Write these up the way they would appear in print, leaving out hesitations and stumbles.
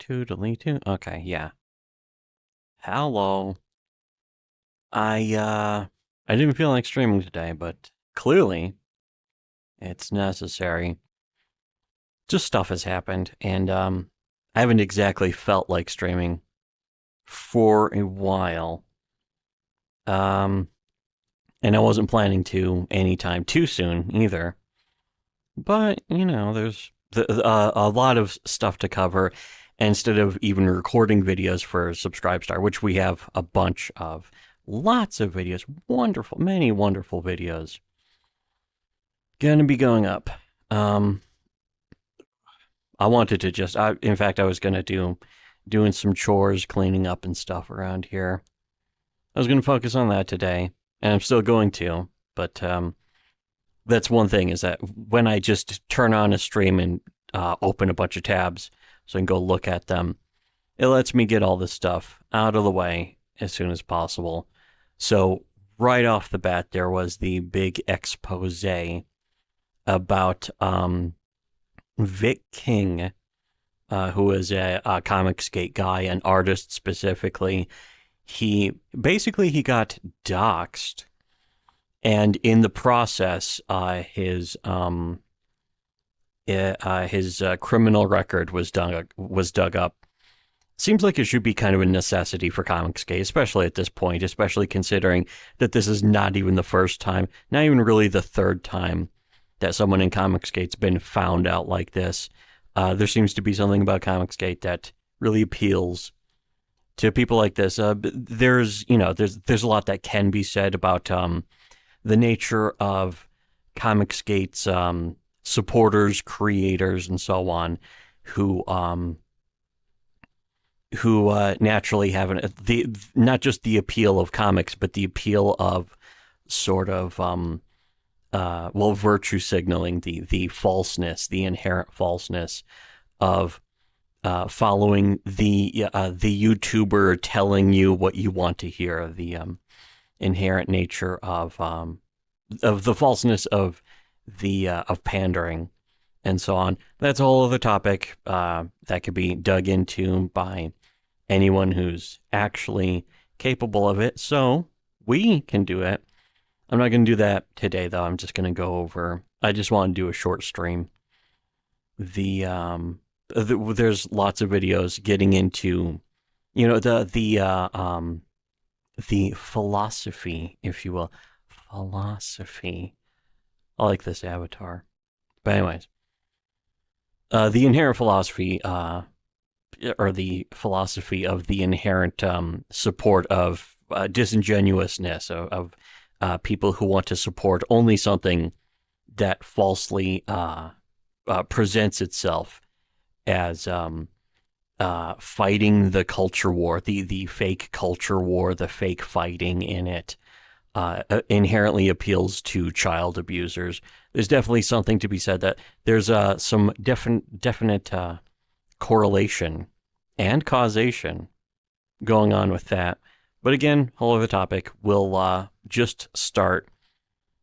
delete two. Okay, yeah. Hello. I didn't feel like streaming today, but clearly it's necessary. Just stuff has happened, and I haven't exactly felt like streaming for a while. Um, and I wasn't planning to anytime too soon either. But there's a lot of stuff to cover. Instead of even recording videos for Subscribestar, which we have a bunch of, lots of videos, wonderful, many wonderful videos, gonna be going up. Um, I wanted to in fact, I was gonna doing some chores, cleaning up and stuff around here. I was gonna focus on that today, and I'm still going to. But that's one thing, is that when I just turn on a stream and open a bunch of tabs so I can go look at them, it lets me get all this stuff out of the way as soon as possible. So right off the bat, there was the big expose about Vic King, who is a Comicsgate guy, an artist specifically. He got doxxed, and in the process, his criminal record was dug up. Seems like it should be kind of a necessity for Comicsgate, especially at this point, especially considering that this is not even the first time, not even really the third time that someone in Comicsgate's been found out like this. There seems to be something about Comicsgate that really appeals to people like this. There's a lot that can be said about the nature of Comicsgate's supporters, creators, and so on, who naturally have not just the appeal of comics, but the appeal of sort of virtue signaling, the falseness, the inherent falseness of following the YouTuber telling you what you want to hear, the inherent nature of the falseness of pandering and so on. That's a whole other topic that could be dug into by anyone who's actually capable of it. So we can do it. I'm not going to do that today, though. I'm just going to go over. I just want to do a short stream. There's lots of videos getting into, the philosophy, if you will, philosophy. I like this avatar. But anyways, the inherent philosophy, or the philosophy of the inherent support of disingenuousness of people who want to support only something that falsely presents itself as fighting the culture war, the fake culture war, the fake fighting in it, inherently appeals to child abusers. There's definitely something to be said that there's some definite correlation and causation going on with that. But again, whole other topic. We'll just start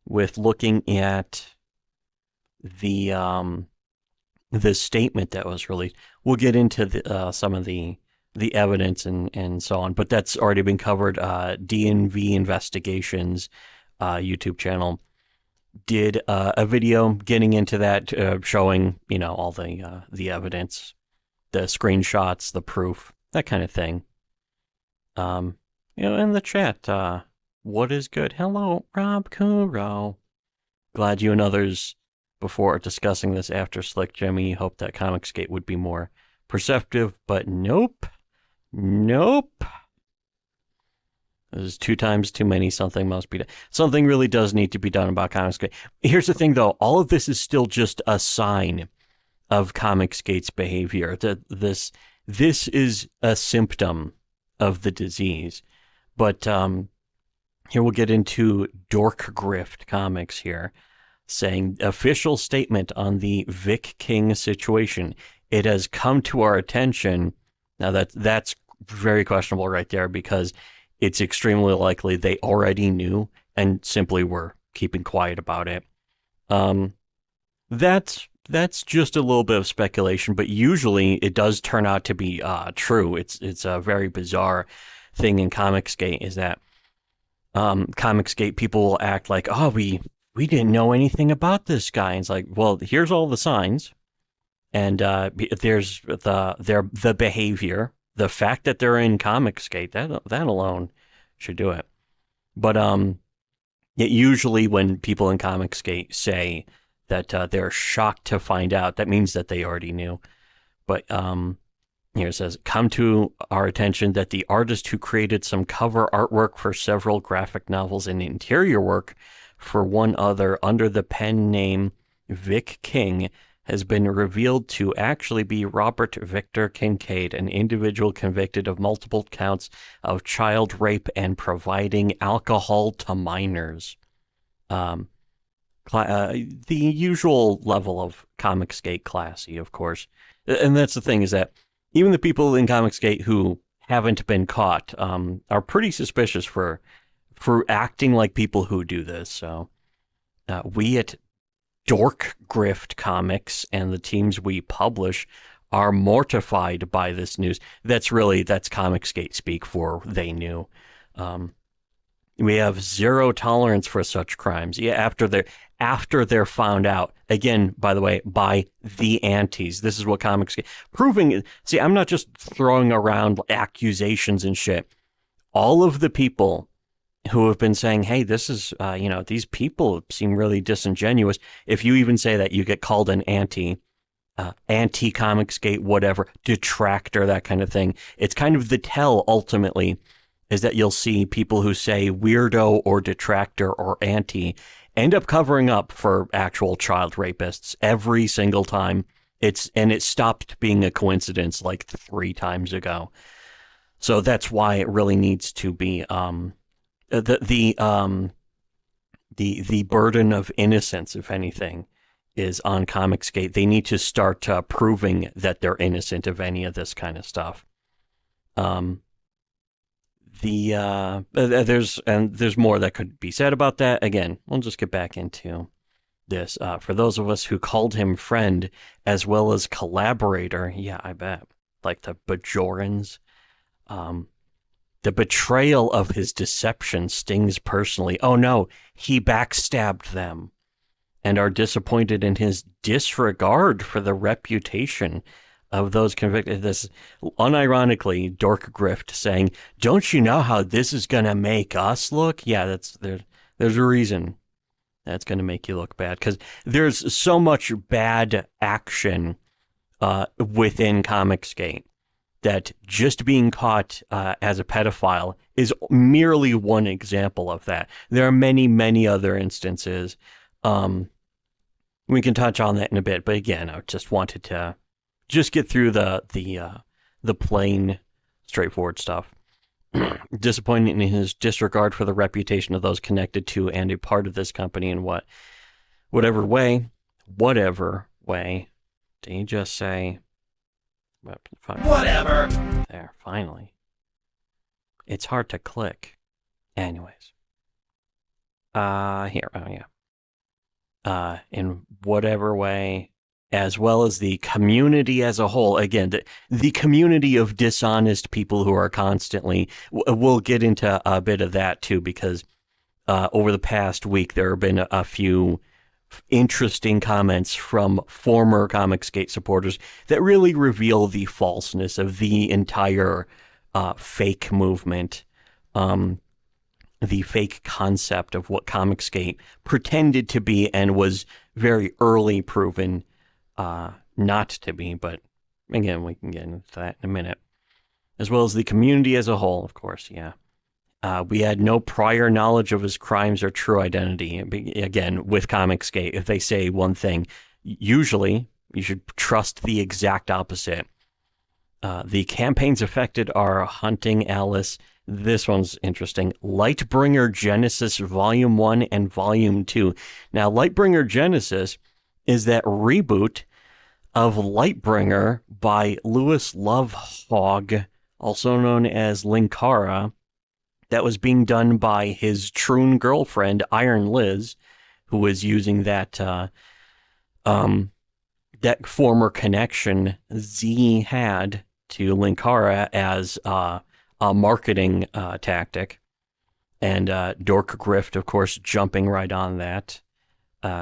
with looking at the statement that was released. We'll get into some of the evidence and so on, but that's already been covered. DNV Investigations YouTube channel did a video getting into that, showing all the evidence, the screenshots, the proof, that kind of thing. In the chat, what is good? Hello, Rob Kuro. Glad you and others, before discussing this after Slick Jimmy, hoped that Comicsgate would be more perceptive, but nope. This is 2 times too many. Something must be done. Something really does need to be done about Comicsgate. Here's the thing, though. All of this is still just a sign of Comicsgate's behavior. This is a symptom of the disease. But here we'll get into Dork Grift Comics here, saying official statement on the Vic King situation. It has come to our attention. Now that's very questionable right there, because it's extremely likely they already knew and simply were keeping quiet about it. That's that's just a little bit of speculation, but usually it does turn out to be true. It's a very bizarre thing in Comicsgate is that Comicsgate people will act like, oh, we didn't know anything about this guy. And it's like, well, here's all the signs, and there's the behavior, the fact that they're in Comicsgate. That alone should do it. But usually when people in Comicsgate say that they're shocked to find out, that means that they already knew. But here it says, come to our attention that the artist who created some cover artwork for several graphic novels and interior work for one other under the pen name Vic King has been revealed to actually be Robert Victor Kincaid, an individual convicted of multiple counts of child rape and providing alcohol to minors. The usual level of Comicsgate classy, of course. And that's the thing, is that even the people in Comicsgate who haven't been caught are pretty suspicious for acting like people who do this. So we at Dork Grift Comics and the teams we publish are mortified by this news. That's Comicsgate speak for they knew. We have zero tolerance for such crimes. Yeah, after they're found out. Again, by the way, by the antis. This is what Comicsgate proving. See, I'm not just throwing around accusations and shit. All of the people who have been saying, hey, this is, these people seem really disingenuous. If you even say that, you get called an anti-Comicsgate, whatever, detractor, that kind of thing. It's kind of the tell, ultimately, is that you'll see people who say weirdo or detractor or anti end up covering up for actual child rapists every single time. It stopped being a coincidence like 3 times ago. So that's why it really needs to be the burden of innocence, if anything, is on Comicsgate. They need to start proving that they're innocent of any of this kind of stuff. There's more that could be said about that. Again, we'll just get back into this. For those of us who called him friend as well as collaborator, yeah, I bet, like the Bajorans, the betrayal of his deception stings personally. Oh no, he backstabbed them, and are disappointed in his disregard for the reputation of those convicted. This, unironically, Dork Grift saying, don't you know how this is going to make us look? Yeah, there's a reason that's going to make you look bad, because there's so much bad action within Comicsgate that just being caught as a pedophile is merely one example of that. There are many, many other instances. We can touch on that in a bit, but again, I just wanted to just get through the plain, straightforward stuff. Disappointed in his disregard for the reputation of those connected to and a part of this company in whatever way. Did he just say? Whatever. There, finally. It's hard to click. Anyways. Here. Oh, yeah. In whatever way, as well as the community as a whole. Again, the community of dishonest people who are constantly... We'll get into a bit of that, too, because over the past week, there have been a few interesting comments from former Comicsgate supporters that really reveal the falseness of the entire fake movement, the fake concept of what Comicsgate pretended to be and was very early proven not to be. But again, we can get into that in a minute. As well as the community as a whole, of course, yeah. We had no prior knowledge of his crimes or true identity. Again, with Comicsgate, if they say one thing, usually you should trust the exact opposite. The campaigns affected are Hunting Alice. This one's interesting. Lightbringer Genesis Volume 1 and Volume 2. Now, Lightbringer Genesis is that reboot of Lightbringer by Lewis Lovehog, also known as Linkara, that was being done by his troon girlfriend, Iron Liz, who was using that that former connection Z had to Linkara as a marketing tactic. And Dork Grift, of course, jumping right on that.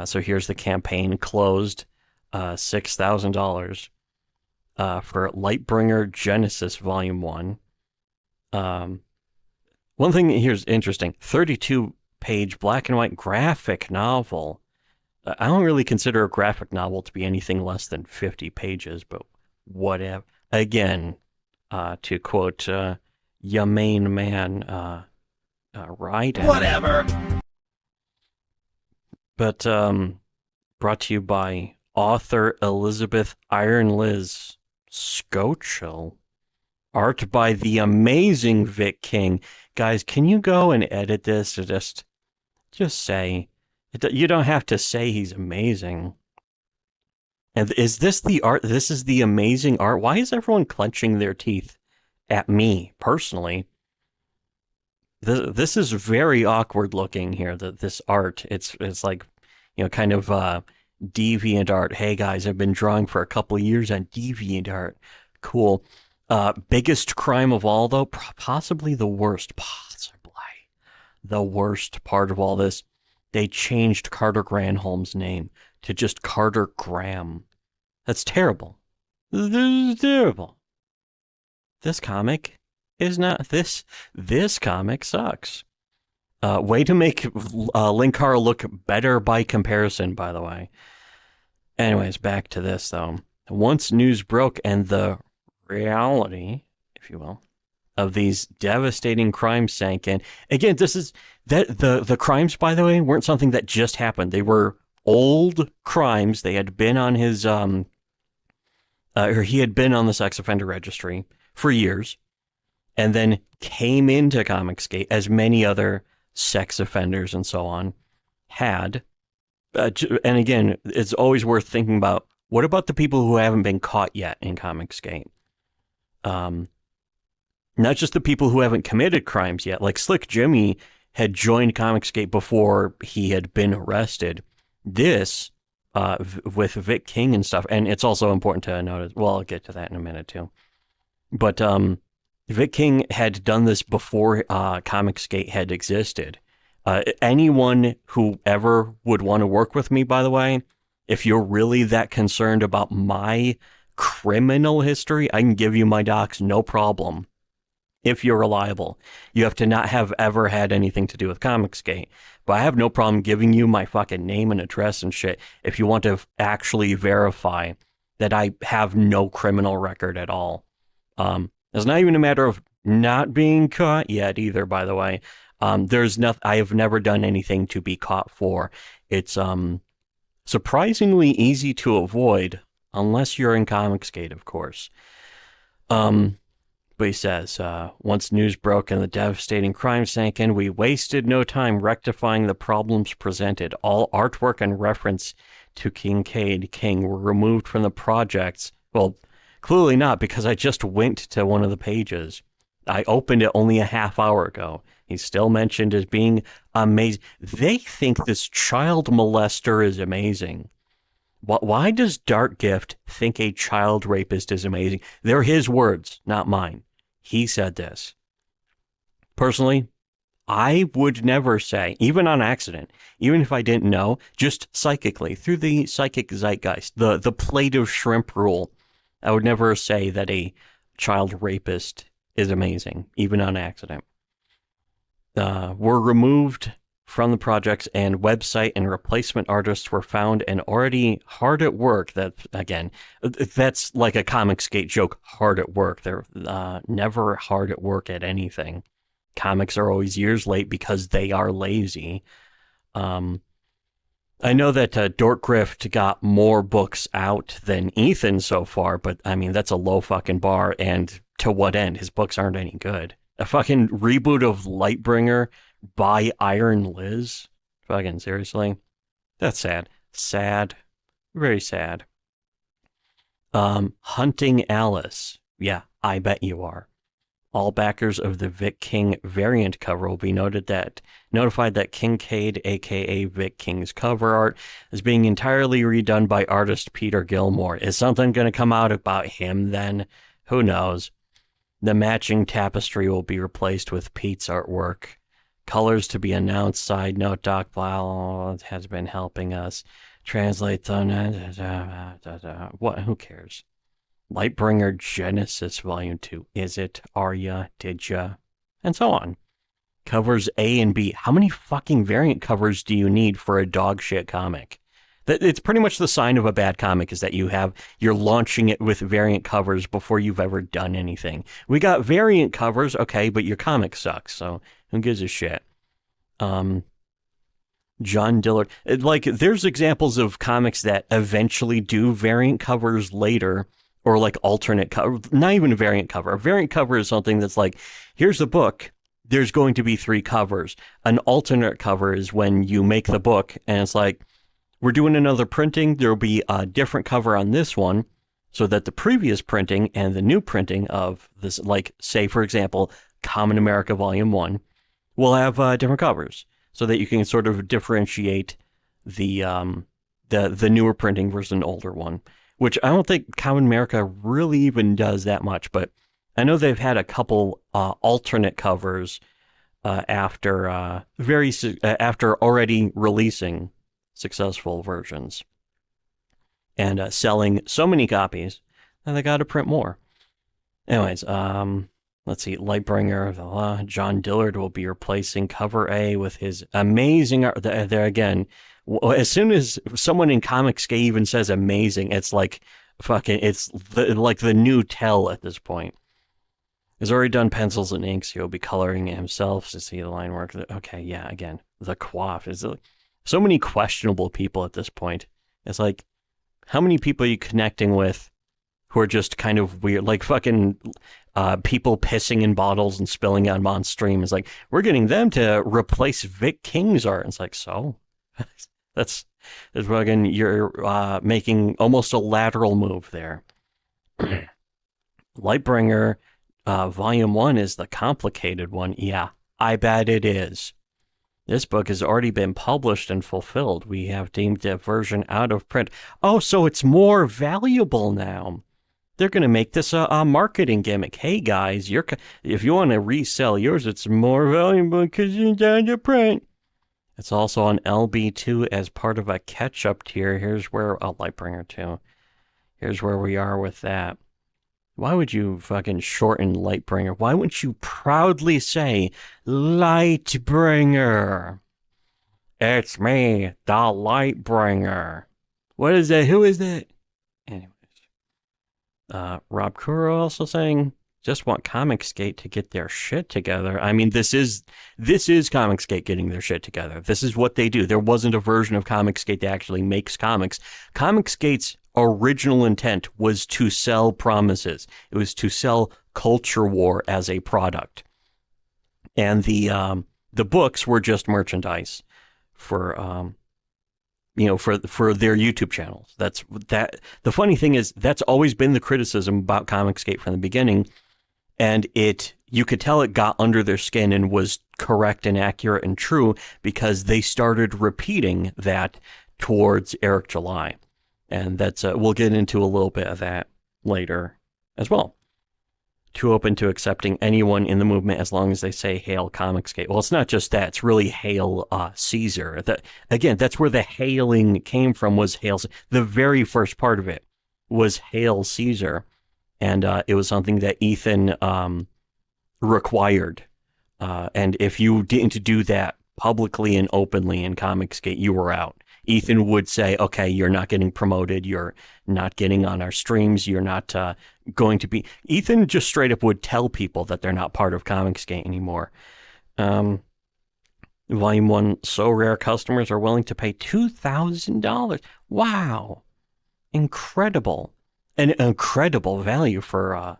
So here's the campaign closed, $6,000 for Lightbringer Genesis Volume 1. One thing here's interesting, 32-page black and white graphic novel. I don't really consider a graphic novel to be anything less than 50 pages, but whatever. Again, to quote ya main man, right? Whatever. But brought to you by author Elizabeth Iron Liz Scochel. Art by the amazing Vic King. Guys, can you go and edit this or just say... You don't have to say he's amazing. And is this the art? This is the amazing art? Why is everyone clenching their teeth at me, personally? This is very awkward looking here, this art. It's like, kind of deviant art. Hey, guys, I've been drawing for a couple of years on deviant art. Cool. Biggest crime of all, though? Possibly the worst. Possibly. The worst part of all this. They changed Carter Granholm's name to just Carter Graham. That's terrible. This is terrible. This comic is not... This comic sucks. Way to make Linkara look better by comparison, by the way. Anyways, back to this, though. Once news broke and the reality, if you will, of these devastating crimes sank in. Again, this is... The crimes, by the way, weren't something that just happened. They were old crimes. They had been on his... or he had been on the sex offender registry for years, and then came into Comicsgate, as many other sex offenders and so on had. And again, it's always worth thinking about, what about the people who haven't been caught yet in Comicsgate? Not just the people who haven't committed crimes yet. Like Slick Jimmy had joined Comicsgate before he had been arrested. This, with Vic King and stuff, and it's also important to notice, well, I'll get to that in a minute too. But Vic King had done this before Comicsgate had existed. Anyone who ever would want to work with me, by the way, if you're really that concerned about my criminal history, I can give you my docs, no problem. If you're reliable, you have to not have ever had anything to do with Comicsgate. But I have no problem giving you my fucking name and address and shit if you want to actually verify that I have no criminal record at all. It's not even a matter of not being caught yet either, by the way. I have never done anything to be caught for. It's surprisingly easy to avoid, unless you're in Comicsgate, of course. But he says, once news broke and the devastating crime sank in, we wasted no time rectifying the problems presented. All artwork and reference to Kincaid King were removed from the projects. Well, clearly not, because I just went to one of the pages. I opened it only a half hour ago. He's still mentioned as being amazing. They think this child molester is amazing. Why does Dark Gift think a child rapist is amazing? They're his words, not mine. He said this. Personally, I would never say, even on accident, even if I didn't know, just psychically, through the psychic zeitgeist, the plate of shrimp rule, I would never say that a child rapist is amazing, even on accident. Were removed from the projects, and website and replacement artists were found and already hard at work. That, again, that's like a Comicsgate joke, hard at work. They're never hard at work at anything. Comics are always years late because they are lazy. I know that Dork Grift got more books out than Ethan so far, but I mean, that's a low fucking bar, and to what end? His books aren't any good. A fucking reboot of Lightbringer by Iron Liz? Fucking seriously? That's sad. Sad. Very sad. Hunting Alice. Yeah, I bet you are. All backers of the Vic King variant cover will be notified that Kincaid, aka Vic King's cover art, is being entirely redone by artist Peter Gilmore. Is something going to come out about him then? Who knows? The matching tapestry will be replaced with Pete's artwork. Colors to be announced. Side note, Doc Blau has been helping us translate them. What? Who cares? Lightbringer Genesis Volume 2. Is it? Are ya? Did ya? And so on. Covers A and B. How many fucking variant covers do you need for a dog shit comic? It's pretty much the sign of a bad comic is that you're launching it with variant covers before you've ever done anything. We got variant covers, okay, but your comic sucks, so who gives a shit? John Dillard. There's examples of comics that eventually do variant covers later, or like alternate cover, not even a variant cover. A variant cover is something that's like, here's the book, there's going to be 3 covers. An alternate cover is when you make the book and it's like, we're doing another printing, there'll be a different cover on this one, so that the previous printing and the new printing of this, like, say, for example, Common America Volume 1, will have different covers, so that you can sort of differentiate the newer printing versus an older one. Which I don't think Common America really even does that much, but I know they've had a couple alternate covers after already releasing successful versions and selling so many copies that they got to print more. Anyways, let's see. Lightbringer, John Dillard will be replacing cover A with his amazing art. There again. As soon as someone in Comicsgate even says amazing, it's like fucking, it's like the new tell at this point. He's already done pencils and inks. He'll be coloring it himself to see the line work. Okay, yeah, again, the quaff. Is so many questionable people at this point. It's like, how many people are you connecting with who are just kind of weird? Like fucking people pissing in bottles and spilling them on stream. It's like, we're getting them to replace Vic King's art. And it's like, so? That's fucking, you're making almost a lateral move there. Lightbringer Volume 1 is the complicated one. Yeah, I bet it is. This book has already been published and fulfilled. We have deemed the version out of print. Oh, so it's more valuable now. They're going to make this a marketing gimmick. Hey, guys, if you want to resell yours, it's more valuable because you're down to print. It's also on LB2 as part of a catch-up tier. Here's where, Lightbringer 2. Here's where we are with that. Why would you fucking shorten Lightbringer? Why wouldn't you proudly say, Lightbringer? It's me, the Lightbringer. What is that? Who is that? Anyways. Rob Kuro also saying, just want Comicsgate to get their shit together. I mean, this is Comicsgate getting their shit together. This is what they do. There wasn't a version of Comicsgate that actually makes comics. Comicsgate's original intent was to sell promises. It was to sell Culture War as a product. And the books were just merchandise for their YouTube channels. The funny thing is, that's always been the criticism about Comicsgate from the beginning. And you could tell it got under their skin and was correct and accurate and true because they started repeating that towards Eric July. And that's, we'll get into a little bit of that later as well. Too open to accepting anyone in the movement as long as they say Hail Comicsgate. Well, it's not just that. It's really Hail Caesar. Again, that's where the hailing came from, was Hail. The very first part of it was Hail Caesar. And it was something that Ethan required. And if you didn't do that publicly and openly in Comicsgate, you were out. Ethan would say, okay, you're not getting promoted. You're not getting on our streams. You're not going to be... Ethan just straight up would tell people that they're not part of Comicsgate anymore. Volume 1, so rare customers are willing to pay $2,000. Wow. Incredible. An incredible value for a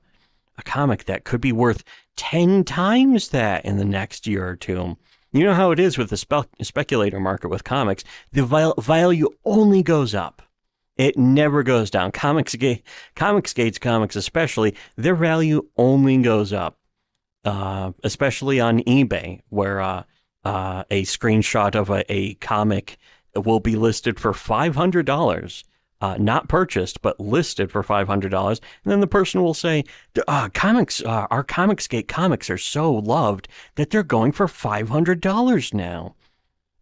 comic that could be worth 10 times that in the next year or two. You know how it is with the speculator market with comics. The value only goes up. It never goes down. Comicsgate's comics especially, their value only goes up. especially on eBay, where a screenshot of a comic will be listed for $500, not purchased, but listed for $500. And then the person will say, our Comicsgate comics are so loved that they're going for $500 now.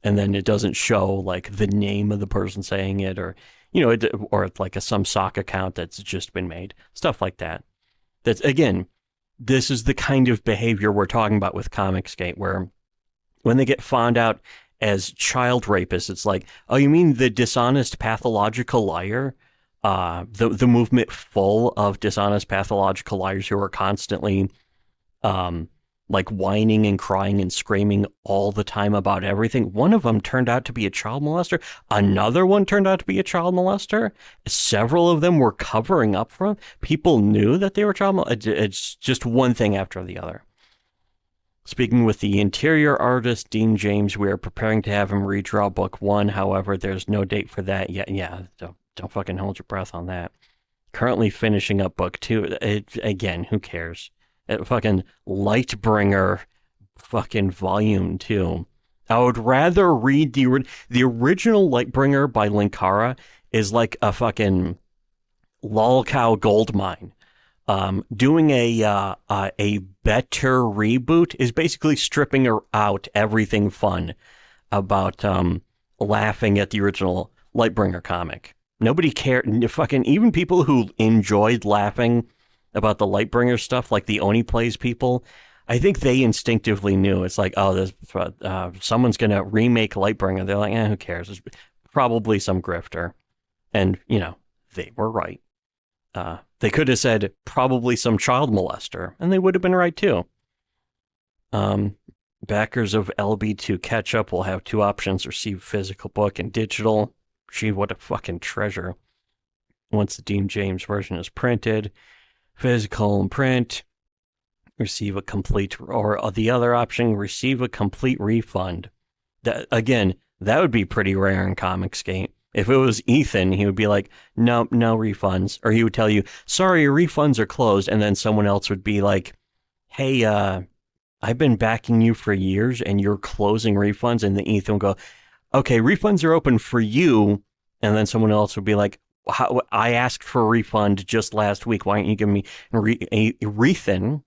And then it doesn't show like the name of the person saying it, or, or like some sock account that's just been made, stuff like that. That's, again, this is the kind of behavior we're talking about with Comicsgate, where when they get found out as child rapists, it's like, oh, you mean the dishonest pathological liar? The movement full of dishonest pathological liars who are constantly like whining and crying and screaming all the time about everything. One of them turned out to be a child molester. Another one turned out to be a child molester. Several of them were covering up for them. People knew that they were child molesters. It's just one thing after the other. Speaking with the interior artist, Dean James, we are preparing to have him redraw book 1. However, there's no date for that yet. Yeah, don't fucking hold your breath on that. Currently finishing up book 2. Again, who cares? Fucking Lightbringer, fucking volume 2. I would rather read the original Lightbringer by Linkara is like a fucking lolcow gold mine. Doing a better reboot is basically stripping out everything fun about laughing at the original Lightbringer comic. Nobody cared. Fucking even people who enjoyed laughing about the Lightbringer stuff, like the Oni Plays people, I think they instinctively knew. It's like, oh, this someone's gonna remake Lightbringer. They're like, who cares? It's probably some grifter, and they were right. They could have said probably some child molester, and they would have been right too. Backers of LB2 Ketchup will have 2 options: receive physical book and digital. Gee, what a fucking treasure. Once the Dean James version is printed, physical and print, receive a complete, or the other option, receive a complete refund. That would be pretty rare in Comicsgate. If it was Ethan, he would be like, no refunds. Or he would tell you, sorry, your refunds are closed. And then someone else would be like, hey, I've been backing you for years and you're closing refunds. And then Ethan would go, okay, refunds are open for you. And then someone else would be like, I asked for a refund just last week. Why aren't you giving me? Ethan,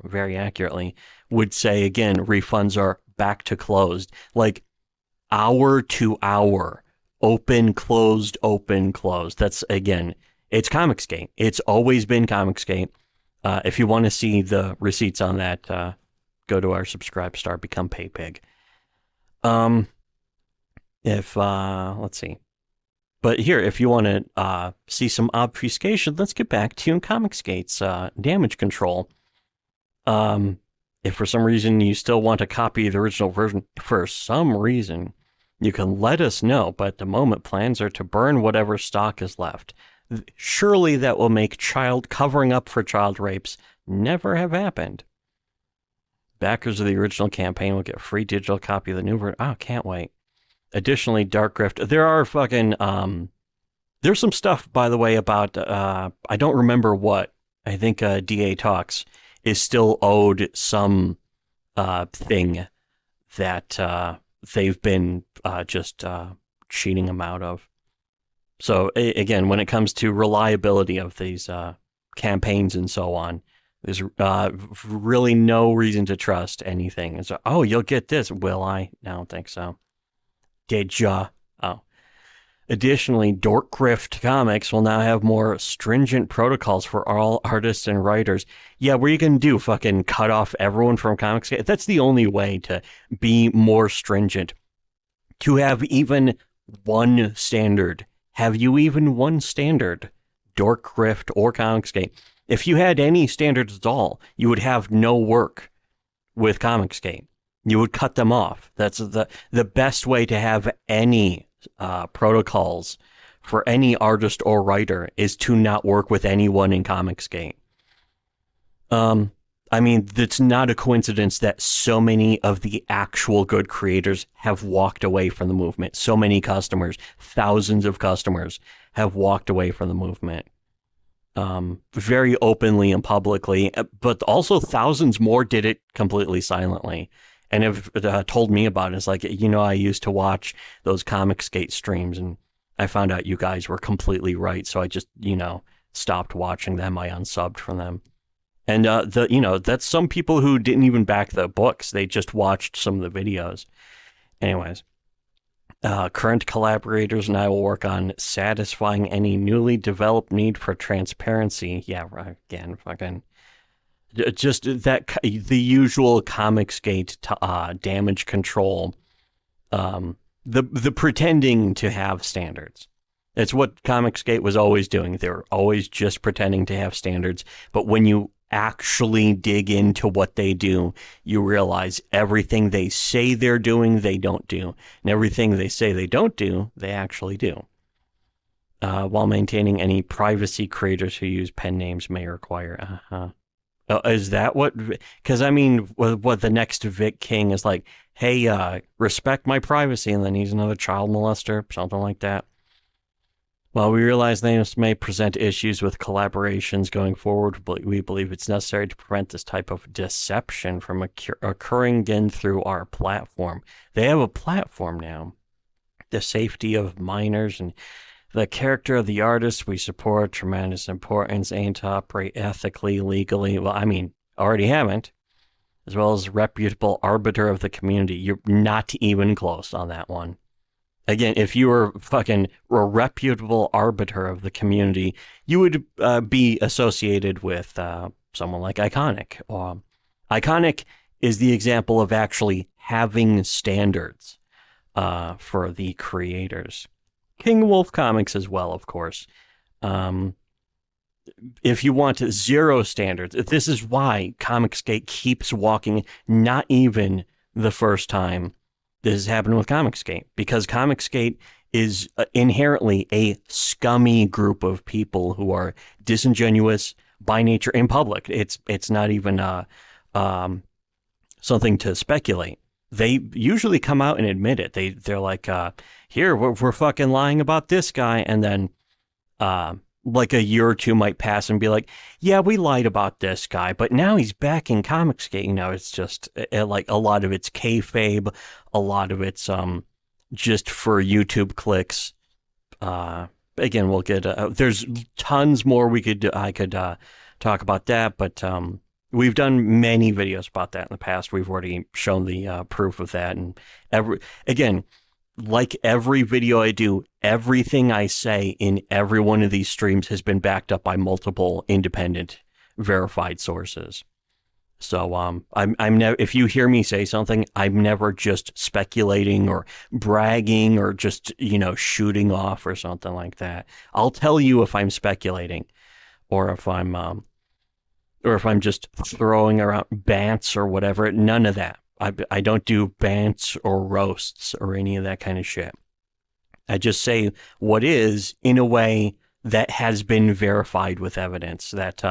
very accurately, would say again, refunds are back to closed. Like hour to hour. Open, closed, open, closed. That's, again, it's Comicsgate. It's always been Comicsgate. If you want to see the receipts on that, go to our Subscribe Star, become PayPig. Let's see. But here, if you want to see some obfuscation, let's get back to Comicsgate's damage control. If for some reason you still want a copy of the original version, for some reason, you can let us know, but at the moment plans are to burn whatever stock is left. Surely that will make covering up for child rapes never have happened. Backers of the original campaign will get a free digital copy of the new version. Oh, can't wait. Additionally, Dark Grift. There are fucking, there's some stuff, by the way, about, I don't remember what. I think DA Talks is still owed some thing that they've been just cheating them out of. So again, when it comes to reliability of these campaigns and so on, there's really no reason to trust anything. And so, oh, you'll get this. Will I? I don't think so. Did ya? Oh. Additionally, Dork Grift Comics will now have more stringent protocols for all artists and writers. Yeah, what are you going to do? Fucking cut off everyone from Comicsgate? That's the only way to be more stringent. To have even one standard. Have you even one standard? Dork Grift or Comicsgate. If you had any standards at all, you would have no work with Comicsgate. You would cut them off. That's the best way to have any protocols for any artist or writer is to not work with anyone in Comicsgate. I mean, it's not a coincidence that so many of the actual good creators have walked away from the movement. So many customers, thousands of customers, have walked away from the movement. very openly and publicly, but also thousands more did it completely silently and have told me about it. It's like, I used to watch those Comicsgate streams and I found out you guys were completely right. So I just, stopped watching them. I unsubbed from them. And that's some people who didn't even back the books. They just watched some of the videos. Anyways. Current collaborators and I will work on satisfying any newly developed need for transparency. Yeah, right, again, fucking just that the usual Comicsgate damage control. The pretending to have standards. It's what Comicsgate was always doing. They were always just pretending to have standards. But when you actually dig into what they do, you realize everything they say they're doing, they don't do. And everything they say they don't do, they actually do. While maintaining any privacy, creators who use pen names may require. Is that what? Because I mean, what the next Vic King is like, hey, respect my privacy, and then he's another child molester, something like that. While we realize names may present issues with collaborations going forward, we believe it's necessary to prevent this type of deception from occurring again through our platform. They have a platform now. The safety of minors and the character of the artist we support, tremendous importance, aim to operate ethically, legally. Well, I mean, already haven't. As well as reputable arbiter of the community. You're not even close on that one. Again, if you were fucking a reputable arbiter of the community, you would be associated with someone like Iconic. Iconic is the example of actually having standards for the creators. King Wolf Comics as well, of course. If you want zero standards, this is why Comicsgate keeps walking, not even the first time this has happened with Comicsgate, because Comicsgate is inherently a scummy group of people who are disingenuous by nature in public. It's not even something to speculate. They usually come out and admit it. They're like, here, we're fucking lying about this guy, and then like a year or two might pass and be like, yeah, we lied about this guy, but now he's back in Comicsgate. It's just like a lot of it's kayfabe, a lot of it's just for YouTube clicks. Again, we'll get there's tons more I could talk about that, but we've done many videos about that in the past. We've already shown the proof of that, and like every video I do, everything I say in every one of these streams has been backed up by multiple independent verified sources. So I'm never, if you hear me say something, I'm never just speculating or bragging or just, shooting off or something like that. I'll tell you if I'm speculating or if I'm just throwing around bants or whatever. None of that. I don't do bants or roasts or any of that kind of shit. I just say what is in a way that has been verified with evidence that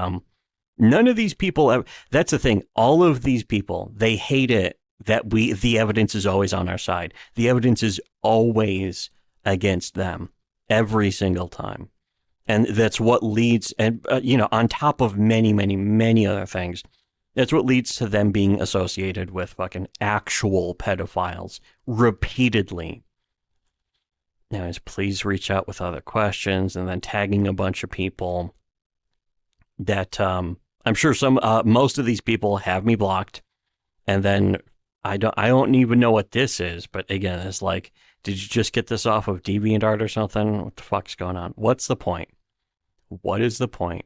none of these people, that's the thing, all of these people, they hate it that the evidence is always on our side. The evidence is always against them every single time. And that's what leads, and on top of many, many, many other things, that's what leads to them being associated with fucking actual pedophiles repeatedly. Anyways, please reach out with other questions, and then tagging a bunch of people that I'm sure most of these people have me blocked, and then I don't even know what this is. But again, it's like, did you just get this off of DeviantArt or something? What the fuck's going on? What's the point? What is the point?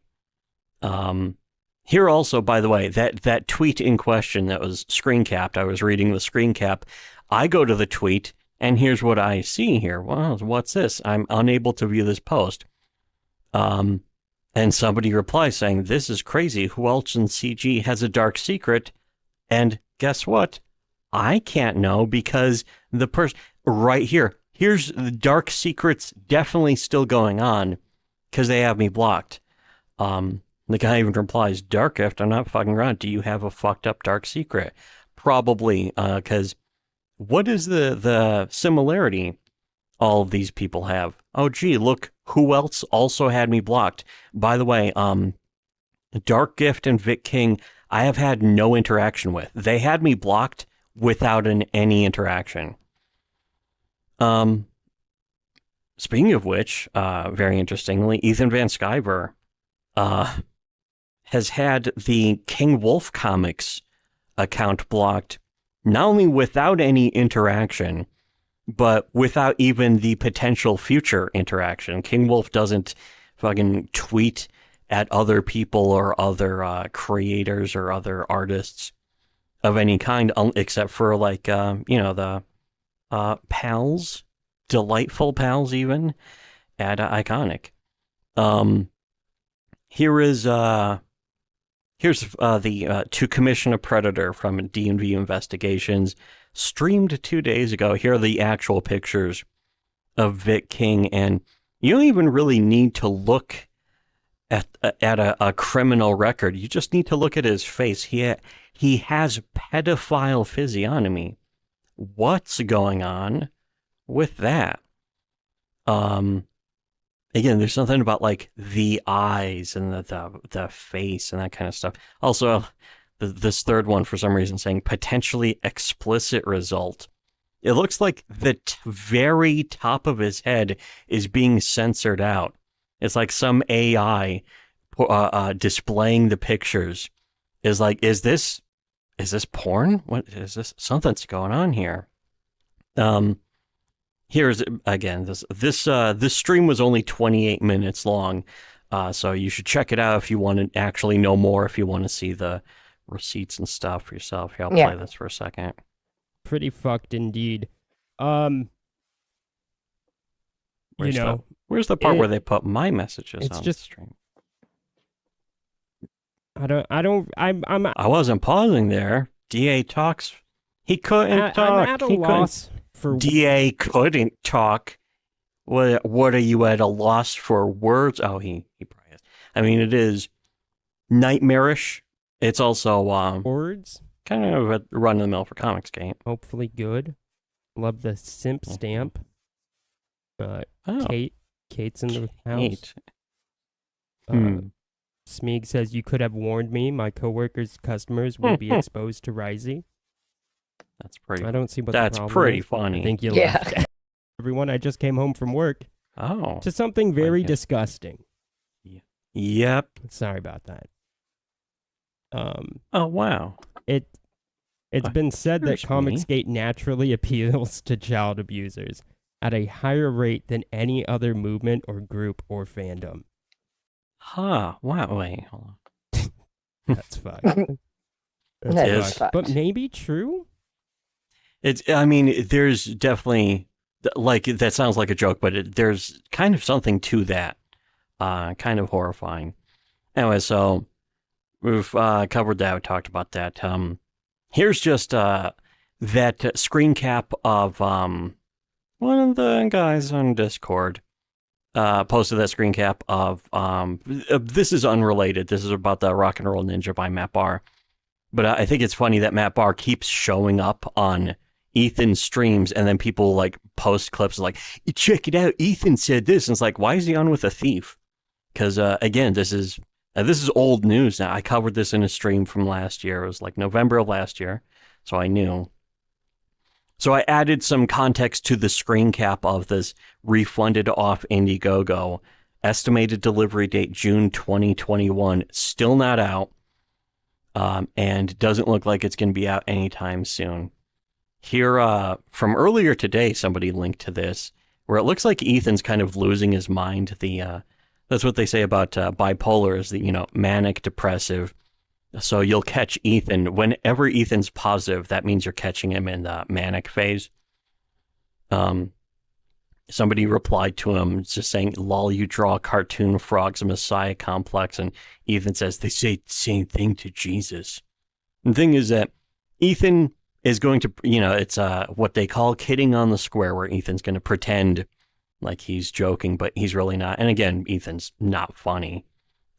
Here also, by the way, that tweet in question that was screen capped, I was reading the screen cap. I go to the tweet, and here's what I see here. Well, what's this? I'm unable to view this post. And somebody replies saying, this is crazy. Who else in CG has a dark secret? And guess what? I can't know, because the person right here's the dark secrets definitely still going on because they have me blocked. The guy even replies, Dark Gift, I'm not fucking around. Do you have a fucked up dark secret? Probably, because what is the similarity all of these people have? Oh, gee, look who else also had me blocked? By the way, Dark Gift and Vic King, I have had no interaction with. They had me blocked without any interaction. Speaking of which, very interestingly, Ethan Van Sciver has had the King Wolf Comics account blocked, not only without any interaction, but without even the potential future interaction. King Wolf doesn't fucking tweet at other people or other creators or other artists of any kind, except for like, the pals, delightful pals even, at Iconic. Here's the To Commission a Predator from D&V Investigations, streamed 2 days ago. Here are the actual pictures of Vic King, and you don't even really need to look at a criminal record. You just need to look at his face. He has pedophile physiognomy. What's going on with that? Again, there's something about like the eyes and the face and that kind of stuff. Also, this third one for some reason saying potentially explicit result. It looks like the very top of his head is being censored out. It's like some AI displaying the pictures is like, is this porn? What is this? Something's going on here. Here's again, this stream was only 28 minutes long, so you should check it out if you want to actually know more, if you want to see the receipts and stuff for yourself. Here, I'll play this for a second. Pretty fucked indeed. Where's the part where they put my messages on the stream? I wasn't pausing there. DA talks. He couldn't talk. I'm at a loss for... DA couldn't talk. What are you at a loss for words? Oh, he probably is. I mean, it is nightmarish. It's also words. Kind of a run of the mill for Comicsgate. Hopefully good. Love the simp stamp. Kate's in the house. Smeeg says, you could have warned me. My coworkers' customers would be exposed to Risey. That's pretty. I don't see what that's the problem pretty is. funny. I think you left. Everyone, I just came home from work. Oh. To something very disgusting. Yep. Sorry about that. Oh wow. It's been said that Comicsgate naturally appeals to child abusers at a higher rate than any other movement or group or fandom. Huh. Wow. Wait, hold on. That's fucked. That's fucked. But maybe true? I mean, there's definitely, like, that sounds like a joke, but there's kind of something to that. Kind of horrifying. Anyway, so we've covered that. We talked about that. Here's just that screen cap of one of the guys on Discord posted that screen cap of this is unrelated. This is about the Rock and Roll Ninja by Matt Barr. But I think it's funny that Matt Barr keeps showing up on Ethan's streams, and then people like post clips like, check it out, Ethan said this, and it's like, why is he on with a thief? Because again, this is old news now. I covered this in a stream from last year. It was like November of last year, so I knew. So I added some context to the screen cap of this, refunded off Indiegogo. Estimated delivery date June 2021. Still not out. And doesn't look like it's going to be out anytime soon. Here, from earlier today, somebody linked to this, where it looks like Ethan's kind of losing his mind. That's what they say about bipolar, is the, manic depressive. So you'll catch Ethan whenever Ethan's positive. That means you're catching him in the manic phase. Somebody replied to him just saying, "Lol, you draw cartoon frogs, Messiah complex," and Ethan says they say the same thing to Jesus. The thing is that Ethan is going to, it's what they call kidding on the square, where Ethan's going to pretend like he's joking, but he's really not. And again, Ethan's not funny.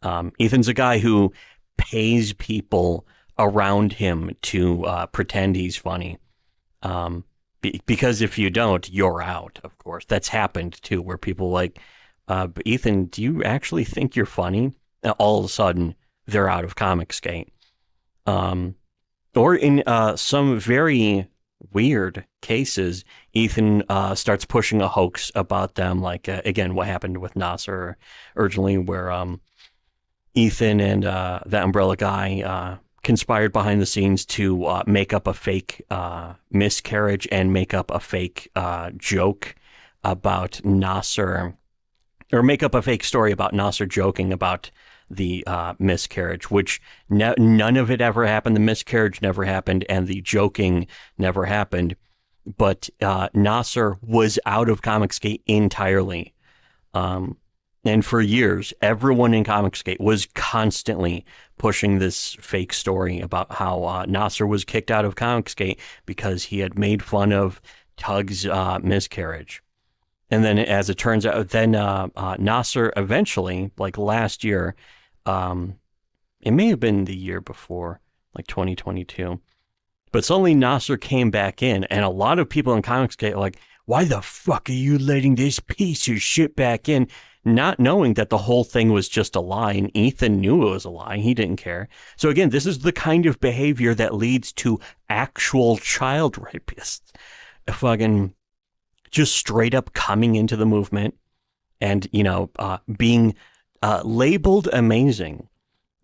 Ethan's a guy who pays people around him to pretend he's funny. Because if you don't, you're out, of course. That's happened too, where people like but Ethan, do you actually think you're funny? All of a sudden, they're out of Comicsgate. Or in some very weird cases, Ethan starts pushing a hoax about them, like, again, what happened with Nasser originally, where Ethan and that Umbrella guy conspired behind the scenes to make up a fake miscarriage and make up a fake joke about Nasser, or make up a fake story about Nasser joking about the miscarriage, which none of it ever happened. The miscarriage never happened, and the joking never happened. But Nasser was out of Comicsgate entirely. And for years, everyone in Comicsgate was constantly pushing this fake story about how Nasser was kicked out of Comicsgate because he had made fun of Tug's miscarriage. And then, as it turns out, then Nasser eventually, like last year, it may have been the year before, like 2022, but suddenly Nasser came back in, and a lot of people in Comicsgate are like, why the fuck are you letting this piece of shit back in? Not knowing that the whole thing was just a lie, and Ethan knew it was a lie. He didn't care. So again, this is the kind of behavior that leads to actual child rapists. Fucking just straight up coming into the movement and, being labeled amazing.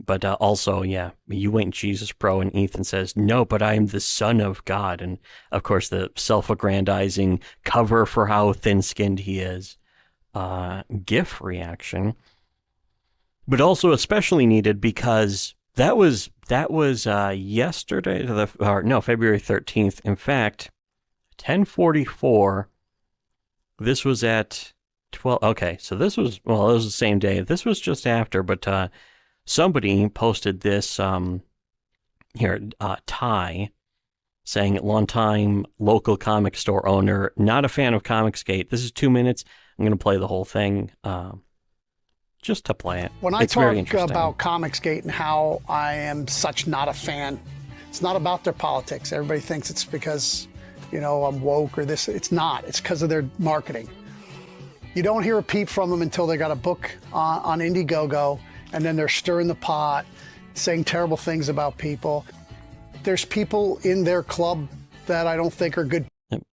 But also, yeah, you ain't Jesus, bro. And Ethan says, no, but I am the son of God. And of course, the self-aggrandizing cover for how thin-skinned he is. GIF reaction. But also especially needed because that was yesterday, February 13th. In fact, 10:44. This was at 12. Okay, so it was the same day. This was just after, but somebody posted this Ty, saying, longtime local comic store owner, not a fan of Comicsgate. This is 2 minutes. I'm going to play the whole thing just to play it. When I talk about Comicsgate and how I am such not a fan, it's not about their politics. Everybody thinks it's because, I'm woke or this. It's not. It's because of their marketing. You don't hear a peep from them until they got a book on Indiegogo, and then they're stirring the pot, saying terrible things about people. There's people in their club that I don't think are good.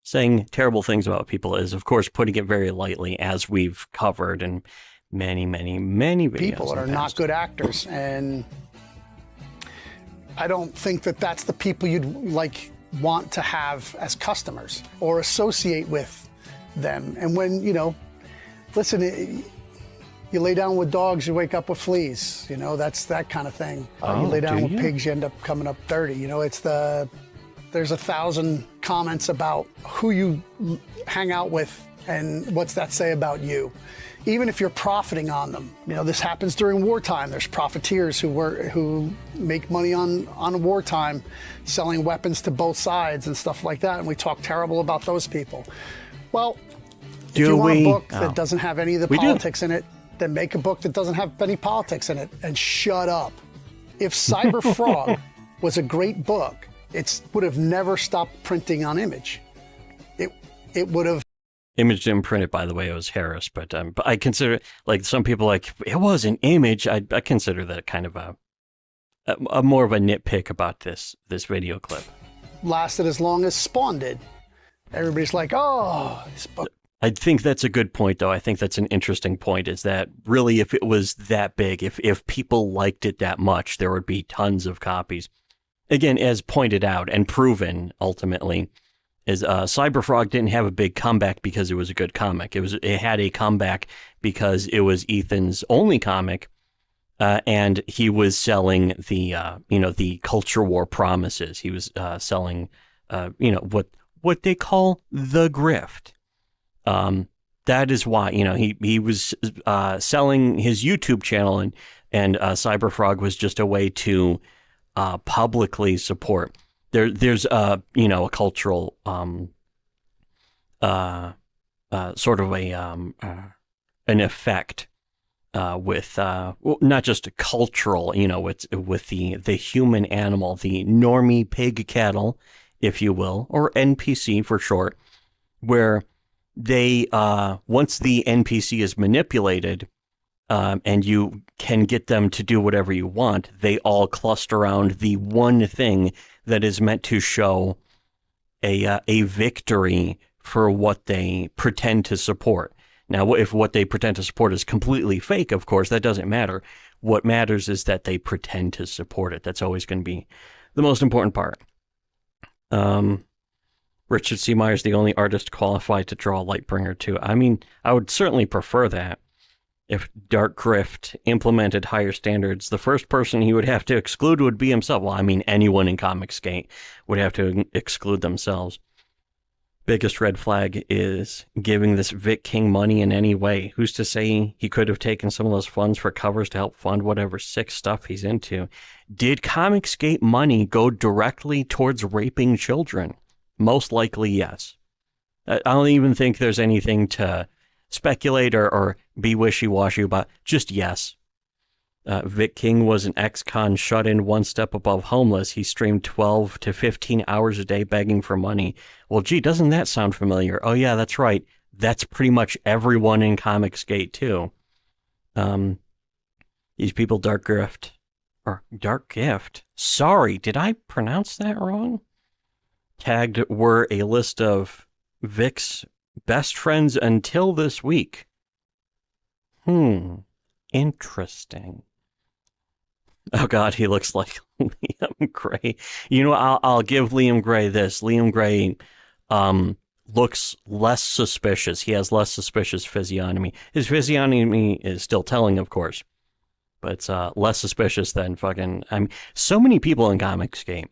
Saying terrible things about people is, of course, putting it very lightly, as we've covered in many, many, many videos. People that are not good actors, and I don't think that that's the people you'd want to have as customers or associate with them. And when, listen, you lay down with dogs, you wake up with fleas. That's that kind of thing. You lay down with pigs, you end up coming up dirty. There's 1,000 comments about who you hang out with and what's that say about you. Even if you're profiting on them. This happens during wartime. There's profiteers who make money on wartime, selling weapons to both sides and stuff like that. And we talk terrible about those people. Well, if you want a book that doesn't have any of the politics in it, then make a book that doesn't have any politics in it and shut up. If Cyber Frog was a great book, it would have never stopped printing on Image. It would have. Image didn't print it, by the way. It was Harris, but I consider it, like some people it was an Image. I consider that kind of a more of a nitpick about this video clip. Lasted as long as Spawn did. Everybody's like, oh, this book. I think that's a good point, though. I think that's an interesting point, is that really if it was that big, if people liked it that much, there would be tons of copies. Again, as pointed out and proven, ultimately, is Cyberfrog didn't have a big comeback because it was a good comic. It had a comeback because it was Ethan's only comic, and he was selling the culture war promises. He was selling, what they call the grift. That is why, he was selling his YouTube channel, and Cyberfrog was just a way to publicly support. There's a cultural sort of an effect with not just a cultural, it's with the human animal, the normie pig cattle, if you will, or NPC for short, where they once the NPC is manipulated, and you can get them to do whatever you want, they all cluster around the one thing that is meant to show a victory for what they pretend to support. Now, if what they pretend to support is completely fake, of course, that doesn't matter. What matters is that they pretend to support it. That's always going to be the most important part. Richard C. Myers, the only artist qualified to draw Lightbringer 2. I mean, I would certainly prefer that. If Dark Grift implemented higher standards, the first person he would have to exclude would be himself. Well, I mean, anyone in Comicsgate would have to exclude themselves. Biggest red flag is giving this Vic King money in any way. Who's to say he could have taken some of those funds for covers to help fund whatever sick stuff he's into? Did Comicsgate money go directly towards raping children? Most likely, yes. I don't even think there's anything to speculate or be wishy-washy about. Just yes. Vic King was an ex-con shut-in one step above homeless. He streamed 12 to 15 hours a day begging for money. Well, gee, doesn't that sound familiar? Oh, yeah, that's right. That's pretty much everyone in Comicsgate, too. These people, Dark Gift. Sorry, did I pronounce that wrong? Tagged were a list of Vic's best friends until this week. Interesting. Oh God, he looks like Liam Gray. You know, I'll give Liam Gray this. Liam Gray looks less suspicious. He has less suspicious physiognomy. His physiognomy is still telling, of course, but it's less suspicious than fucking. I mean, so many people in Comicsgate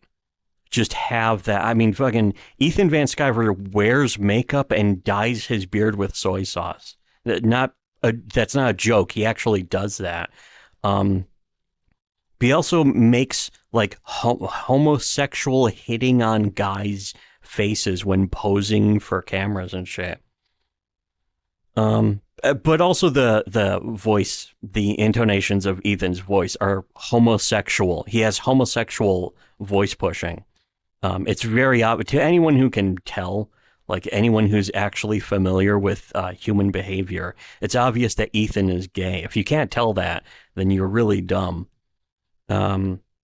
just have that. I mean, fucking Ethan Van Sciver wears makeup and dyes his beard with soy sauce. That's not a joke. He actually does that. He also makes like homosexual hitting on guys' faces when posing for cameras and shit. But also the voice, the intonations of Ethan's voice are homosexual. He has homosexual voice pushing. It's very obvious to anyone who can tell, like anyone who's actually familiar with human behavior. It's obvious that Ethan is gay. If you can't tell that, then you're really dumb.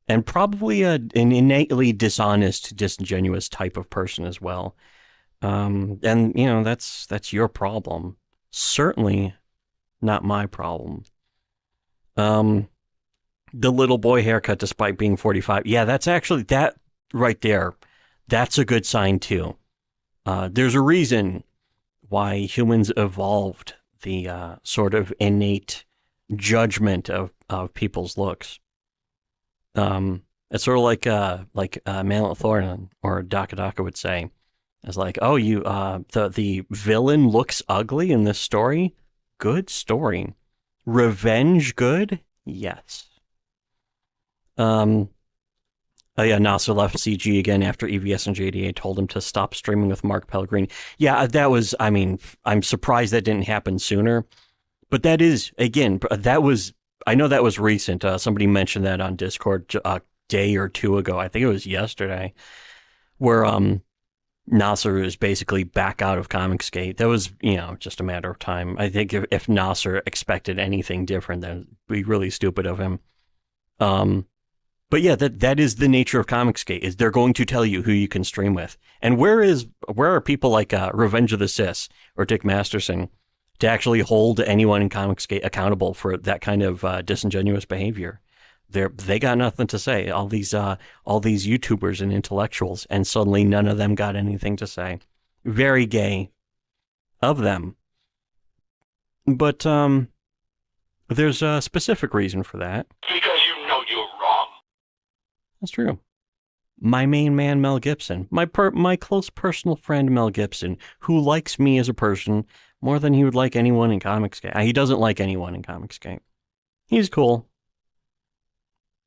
And probably an innately dishonest, disingenuous type of person as well. And you know, that's your problem. Certainly not my problem. The little boy haircut despite being 45. Yeah, that's actually that right there. That's a good sign too. There's a reason why humans evolved the sort of innate judgment of people's looks. It's sort of like Manlet Thornton or Daka would say. It's like, oh, you the villain looks ugly in this story? Good story. Revenge good? Yes. Oh yeah, Nasser left CG again after EVS and JDA told him to stop streaming with Mark Pellegrini. Yeah, that was, I mean, I'm surprised that didn't happen sooner. But that is, again, that was, I know that was recent. Somebody mentioned that on Discord a day or two ago. I think it was yesterday, where Nasser is basically back out of Comicsgate. That was, you know, just a matter of time. I think if Nasser expected anything different, then it'd be really stupid of him. But yeah, that is the nature of Comicsgate, is they're going to tell you who you can stream with. And where are people like Revenge of the Sis or Dick Masterson to actually hold anyone in Comicsgate accountable for that kind of disingenuous behavior? They got nothing to say. All these YouTubers and intellectuals, and suddenly none of them got anything to say. Very gay of them. But there's a specific reason for that. Because you know you're wrong. That's true. My main man, Mel Gibson. My close personal friend, Mel Gibson, who likes me as a person more than he would like anyone in Comicsgate. He doesn't like anyone in Comicsgate. He's cool.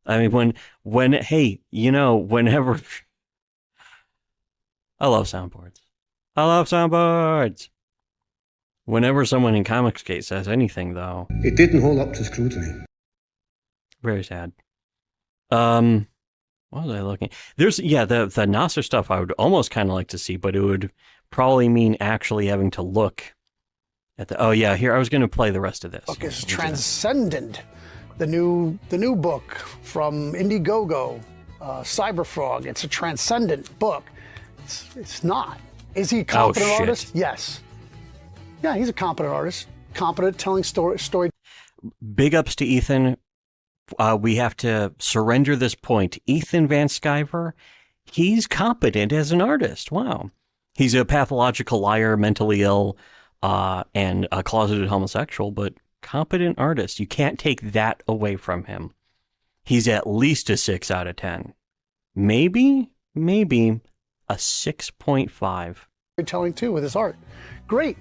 I mean, when hey, you know, whenever... I love soundboards. Whenever someone in Comicsgate says anything, though... It didn't hold up to scrutiny. Very sad. What was I looking? There's, yeah, the Nasser stuff I would almost kind of like to see, but it would probably mean actually having to look at the. Oh yeah, here I was going to play the rest of this. Book is Transcendent, the new book from Indiegogo, Cyberfrog. It's a transcendent book. It's not. Is he a competent artist? Yes. Yeah, he's a competent artist. Competent at telling story. Big ups to Ethan. We have to surrender this point. Ethan Van Sciver, he's competent as an artist. Wow. He's a pathological liar, mentally ill, and a closeted homosexual, but competent artist. You can't take that away from him. He's at least a 6 out of 10. Maybe a 6.5. Telling too with his art. Great.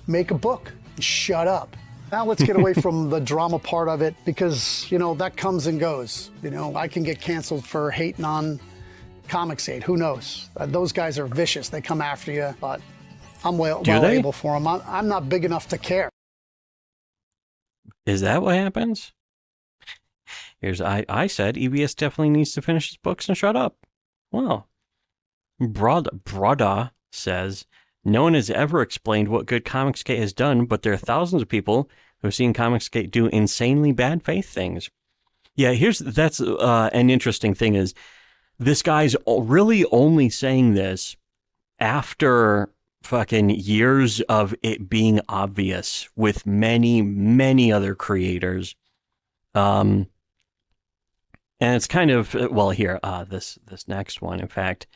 Make a book. Shut up. Now let's get away from the drama part of it, because, that comes and goes. I can get canceled for hating on Comicsgate. Who knows? Those guys are vicious. They come after you, but I'm well able for them. I'm not big enough to care. Is that what happens? I said EVS definitely needs to finish his books and shut up. Well, Brada says, no one has ever explained what good Comicsgate has done, but there are thousands of people who have seen Comicsgate do insanely bad faith things. Yeah, that's an interesting thing is this guy's really only saying this after fucking years of it being obvious with many, many other creators. And it's kind of, this next one, in fact,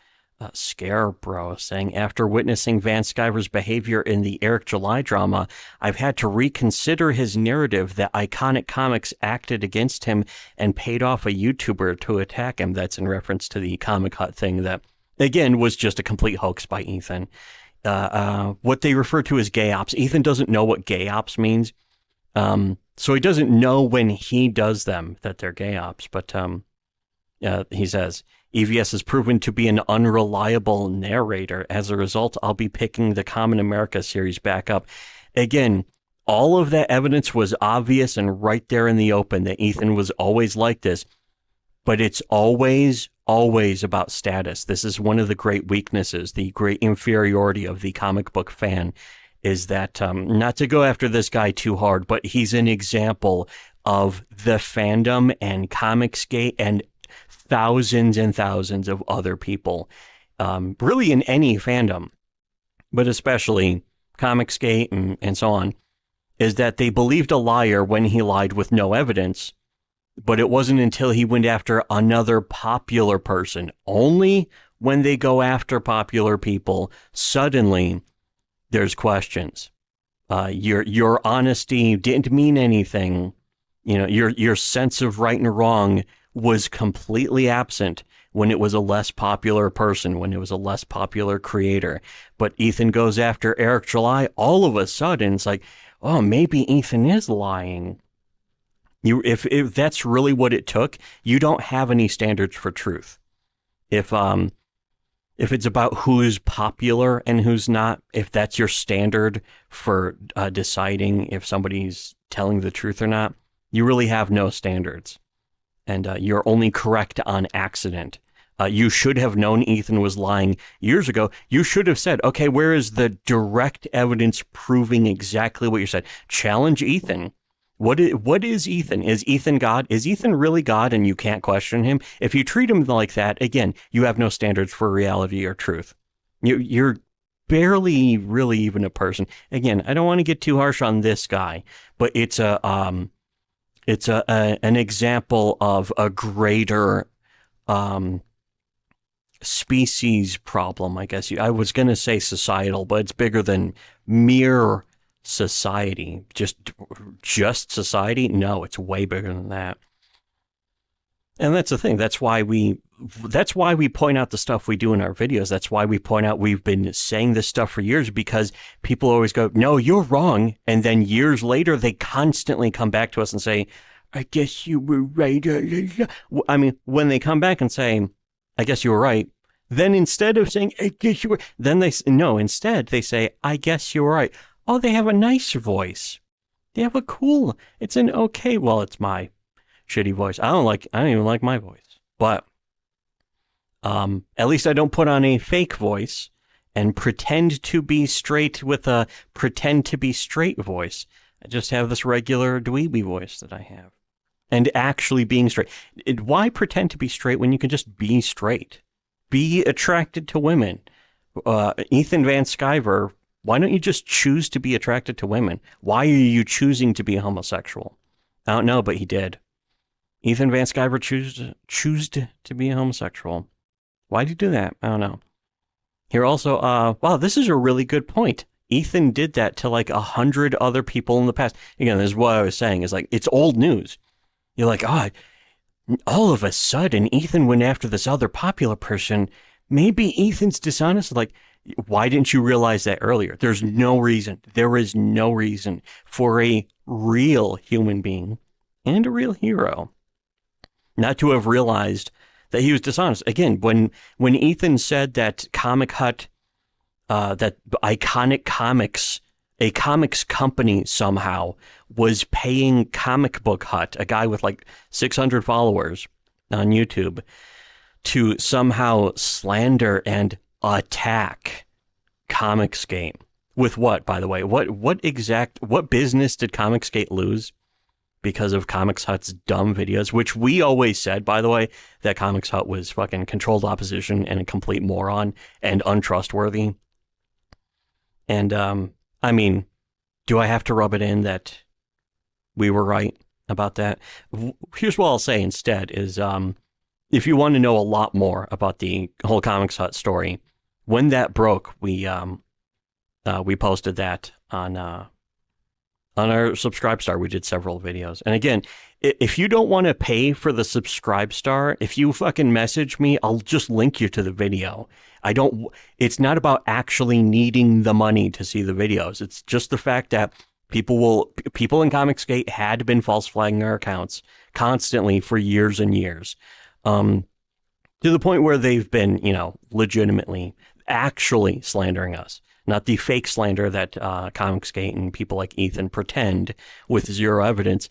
Scarebro saying, after witnessing Van Sciver's behavior in the Eric July drama, I've had to reconsider his narrative that Iconic Comics acted against him and paid off a YouTuber to attack him. That's in reference to the Comic Hut thing that, again, was just a complete hoax by Ethan. What they refer to as gay ops. Ethan doesn't know what gay ops means. So he doesn't know when he does them that they're gay ops. But he says, EVS has proven to be an unreliable narrator. As a result, I'll be picking the Common America series back up. Again, all of that evidence was obvious and right there in the open that Ethan was always like this. But it's always about status. This is one of the great weaknesses, the great inferiority of the comic book fan, is that, not to go after this guy too hard, but he's an example of the fandom and Comicsgate and thousands and thousands of other people, really in any fandom, but especially Comicsgate and so on, is that they believed a liar when he lied with no evidence, but it wasn't until he went after another popular person. Only when they go after popular people, suddenly there's questions. Your honesty didn't mean anything. Your sense of right and wrong was completely absent when it was a less popular person, when it was a less popular creator. But Ethan goes after Eric July. All of a sudden, it's like, oh, maybe Ethan is lying. If that's really what it took, you don't have any standards for truth. If it's about who's popular and who's not, if that's your standard for deciding if somebody's telling the truth or not, you really have no standards. And you're only correct on accident. You should have known Ethan was lying years ago. You should have said, okay, where is the direct evidence proving exactly what you said? Challenge Ethan. What is Ethan? Is Ethan God? Is Ethan really God and you can't question him? If you treat him like that, again, you have no standards for reality or truth. You're barely really even a person. Again, I don't want to get too harsh on this guy, but it's an example of a greater species problem, I guess. I was going to say societal, but it's bigger than mere society. Just society? No, it's way bigger than that. And that's the thing. That's why we point out the stuff we do in our videos. That's why we point out we've been saying this stuff for years, because people always go, no, you're wrong. And then years later, they constantly come back to us and say, I guess you were right. I mean, when they come back and say, I guess you were right, then instead of saying, I guess you were, instead they say, I guess you were right. Oh, they have a nice voice. They have it's an okay, well, it's my shitty voice. I don't even like my voice. But at least I don't put on a fake voice, and pretend to be straight with a pretend to be straight voice. I just have this regular dweeby voice that I have. And actually being straight. Why pretend to be straight when you can just be straight? Be attracted to women. Ethan Van Sciver, why don't you just choose to be attracted to women? Why are you choosing to be homosexual? I don't know, but he did. Ethan Van Sciver choose to be a homosexual. Why did he do that? I don't know. Here also, wow, this is a really good point. Ethan did that to like 100 other people in the past. Again, this is what I was saying, is like, it's old news. You're like, oh, all of a sudden, Ethan went after this other popular person. Maybe Ethan's dishonest. Like, why didn't you realize that earlier? There's no reason. There is no reason for a real human being and a real hero not to have realized that he was dishonest. Again, when Ethan said that Comic Hut, that Iconic Comics, a comics company somehow was paying Comic Book Hut, a guy with like 600 followers on YouTube, to somehow slander and attack Comicsgate. With what, by the way? What business did Comicsgate lose because of Comics Hut's dumb videos, which we always said, by the way, that Comics Hut was fucking controlled opposition and a complete moron and untrustworthy. And, I mean, do I have to rub it in that we were right about that? Here's what I'll say instead is, if you want to know a lot more about the whole Comics Hut story, when that broke, we posted that on our Subscribe Star. We did several videos. And again, if you don't want to pay for the Subscribe Star, if you fucking message me, I'll just link you to the video. It's not about actually needing the money to see the videos. It's just the fact that people in Comicsgate had been false flagging our accounts constantly for years and years. To the point where they've been, legitimately, actually slandering us. Not the fake slander that Comicsgate and people like Ethan pretend with zero evidence,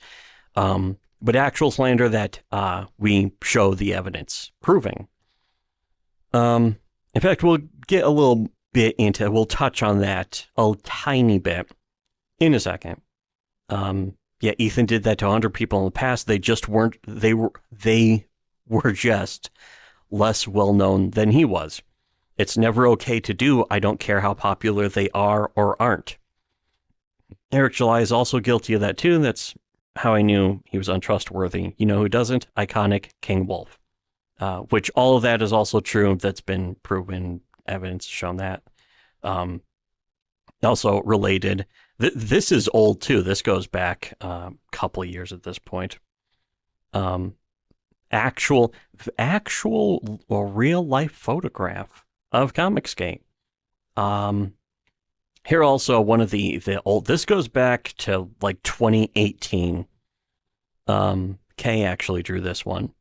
but actual slander that we show the evidence proving. In fact, we'll get a little bit into, we'll touch on that a tiny bit in a second. Yeah, Ethan did that to 100 people in the past. They were just less well known than he was. It's never okay to do. I don't care how popular they are or aren't. Eric July is also guilty of that too. That's how I knew he was untrustworthy. You know who doesn't? Iconic King Wolf. Which all of that is also true. That's been proven, evidence shown that. Also related. This is old too. This goes back a couple of years at this point. Actual or real life photograph of Comicsgate. Here also one of the old, this goes back to like 2018. Kay actually drew this one.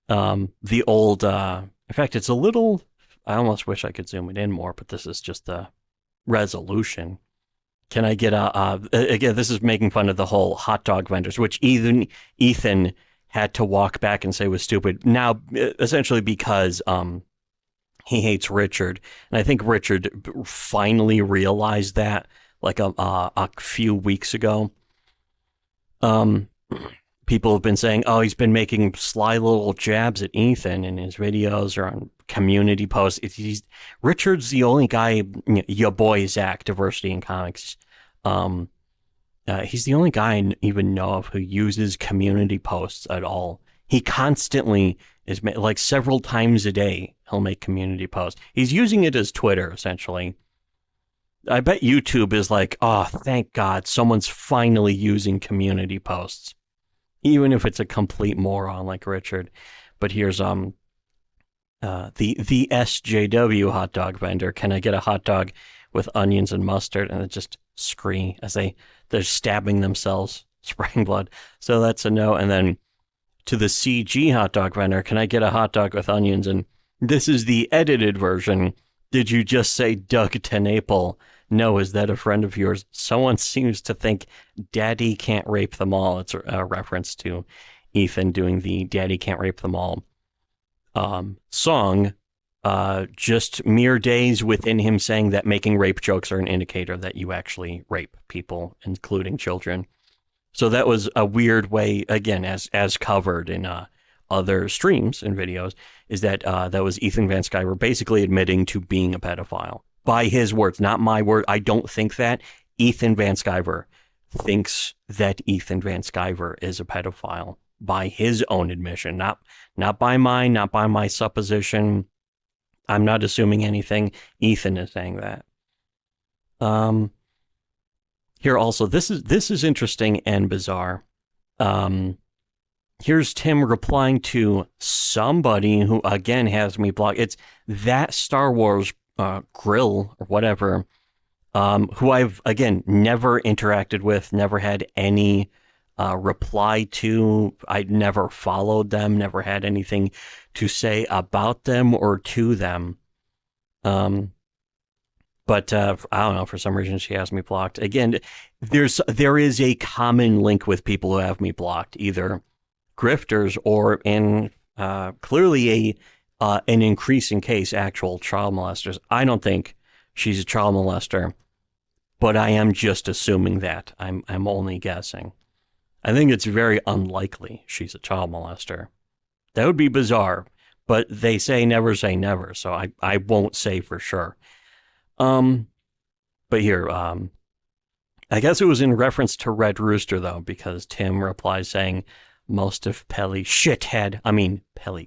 The old, in fact, it's a little, I almost wish I could zoom it in more, but this is just the resolution. Can I get again, this is making fun of the whole hot dog vendors, which Ethan had to walk back and say was stupid. Now, essentially because, he hates Richard. And I think Richard finally realized that like a few weeks ago. People have been saying, oh, he's been making sly little jabs at Ethan in his videos or on community posts. Richard's the only guy, your boy Zach, Diversity in Comics. He's the only guy I even know of who uses community posts at all. He constantly is like several times a day, he'll make community posts. He's using it as Twitter, essentially. I bet YouTube is like, oh, thank God, someone's finally using community posts. Even if it's a complete moron like Richard. But here's the SJW hot dog vendor. Can I get a hot dog with onions and mustard? And it just scream as they're stabbing themselves, spraying blood. So that's a no. And then to the CG hot dog vendor, can I get a hot dog with onions? And this is the edited version. Did you just say Doug Tenaple? No, is that a friend of yours? Someone seems to think Daddy Can't Rape Them All. It's a reference to Ethan doing the Daddy Can't Rape Them All song just mere days within him saying that making rape jokes are an indicator that you actually rape people, including children. So that was a weird way, again, as covered in other streams and videos, is that that was Ethan Van Sciver basically admitting to being a pedophile. By his words, not my word. I don't think that. Ethan Van Sciver thinks that Ethan Van Sciver is a pedophile by his own admission, not by mine, not by my supposition. I'm not assuming anything. Ethan is saying that. Here also, this is interesting and bizarre. Here's Tim replying to somebody who again has me blocked. It's that Star Wars grill or whatever, who I've again never interacted with, never had any reply to. I never followed them, never had anything to say about them or to them. But I don't know, for some reason she has me blocked. Again, there is a common link with people who have me blocked, either grifters or in clearly an increasing case actual child molesters. I don't think she's a child molester, but I am just assuming that. I'm only guessing. I think it's very unlikely she's a child molester. That would be bizarre, but they say never, so I won't say for sure. But here, I guess it was in reference to Red Rooster, though, because Tim replies saying most of Peli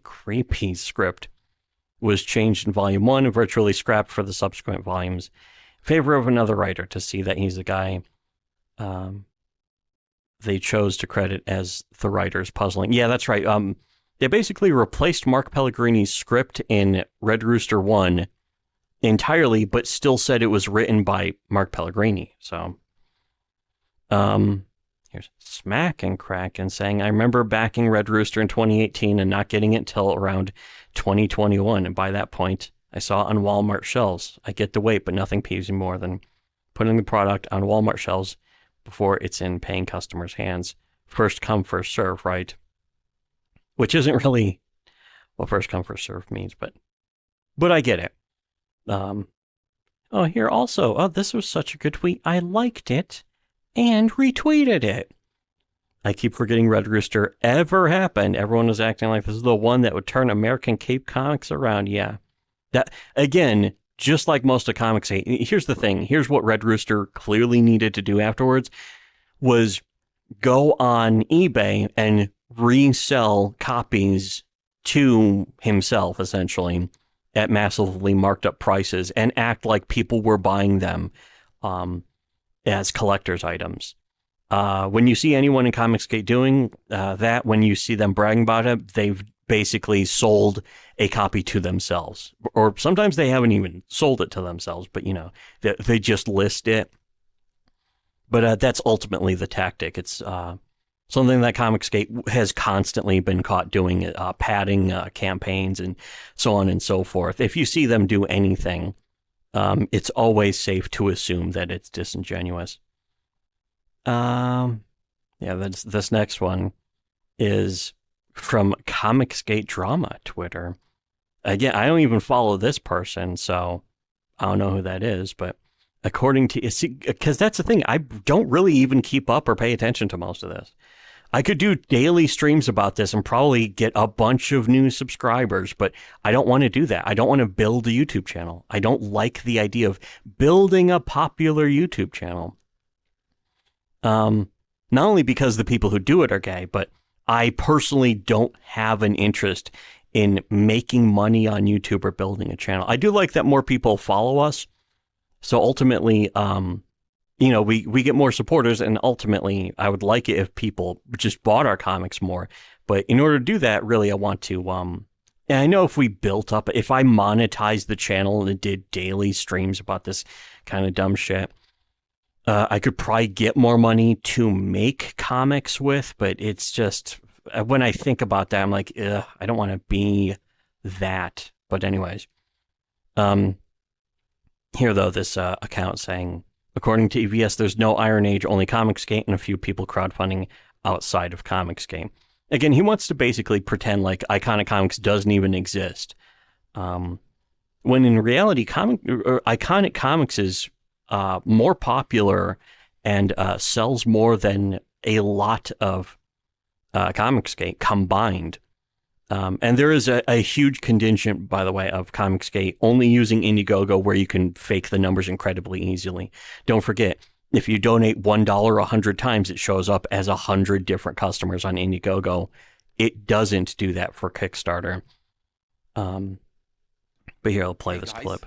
Creepy's script was changed in Volume 1 and virtually scrapped for the subsequent volumes in favor of another writer to see that he's the guy they chose to credit as the writer's puzzling. Yeah, that's right. They basically replaced Mark Pellegrini's script in Red Rooster 1 entirely, but still said it was written by Mark Pellegrini. So, here's Smack and Crack and saying, I remember backing Red Rooster in 2018 and not getting it till around 2021. And by that point, I saw it on Walmart shelves. I get the wait, but nothing peeves me more than putting the product on Walmart shelves before it's in paying customers' hands. First come, first serve, right? Which isn't really what first come, first serve means, but I get it. Here also, this was such a good tweet. I liked it and retweeted it. I keep forgetting Red Rooster ever happened. Everyone was acting like this is the one that would turn American Cape Comics around. Yeah. That, again, just like most of Comicsgate, here's the thing. Here's what Red Rooster clearly needed to do afterwards was go on eBay and resell copies to himself, essentially, at massively marked up prices and act like people were buying them as collector's items. When you see anyone in Comicsgate doing that, when you see them bragging about it, they've basically sold a copy to themselves. Or sometimes they haven't even sold it to themselves, but, you know, they just list it. But that's ultimately the tactic. It's something that Comicsgate has constantly been caught doing, padding campaigns and so on and so forth. If you see them do anything, it's always safe to assume that it's disingenuous. Yeah, this next one is from Comicsgate Drama Twitter. Again, I don't even follow this person, so I don't know who that is, but according to, because that's the thing, I don't really even keep up or pay attention to most of this. I could do daily streams about this and probably get a bunch of new subscribers, but I don't want to do that. I don't want to build a YouTube channel. I don't like the idea of building a popular YouTube channel. Not only because the people who do it are gay, but I personally don't have an interest in making money on YouTube or building a channel. I do like that more people follow us. So ultimately, you know, we get more supporters, and ultimately I would like it if people just bought our comics more. But in order to do that, really, I want to, and I know if we built up, if I monetized the channel and did daily streams about this kind of dumb shit, I could probably get more money to make comics with, but it's just, when I think about that, I'm like, I don't want to be that. But anyways, here though, this account saying, according to EVS, there's no Iron Age, only Comicsgate, and a few people crowdfunding outside of Comicsgate. Again, he wants to basically pretend like Iconic Comics doesn't even exist. when in reality, Iconic Comics is more popular and sells more than a lot of Comicsgate combined. And there is a huge contingent, by the way, of Comicsgate only using Indiegogo, where you can fake the numbers incredibly easily. Don't forget, if you donate $1 100 times, it shows up as 100 different customers on Indiegogo. It doesn't do that for Kickstarter. But here, I'll play this clip.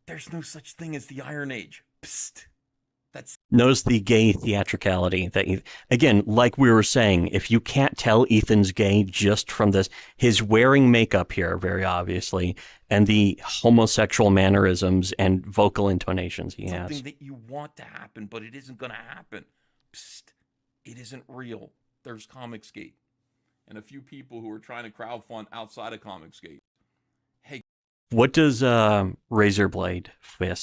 There's no such thing as the Iron Age. Psst. Notice the gay theatricality that, again, like we were saying, if you can't tell Ethan's gay just from this, his wearing makeup here, very obviously, and the homosexual mannerisms and vocal intonations he has. Something that you want to happen, but it isn't going to happen. Psst. It isn't real. There's Comicsgate. And a few people who are trying to crowdfund outside of Comicsgate. Hey. What does Razor Bitch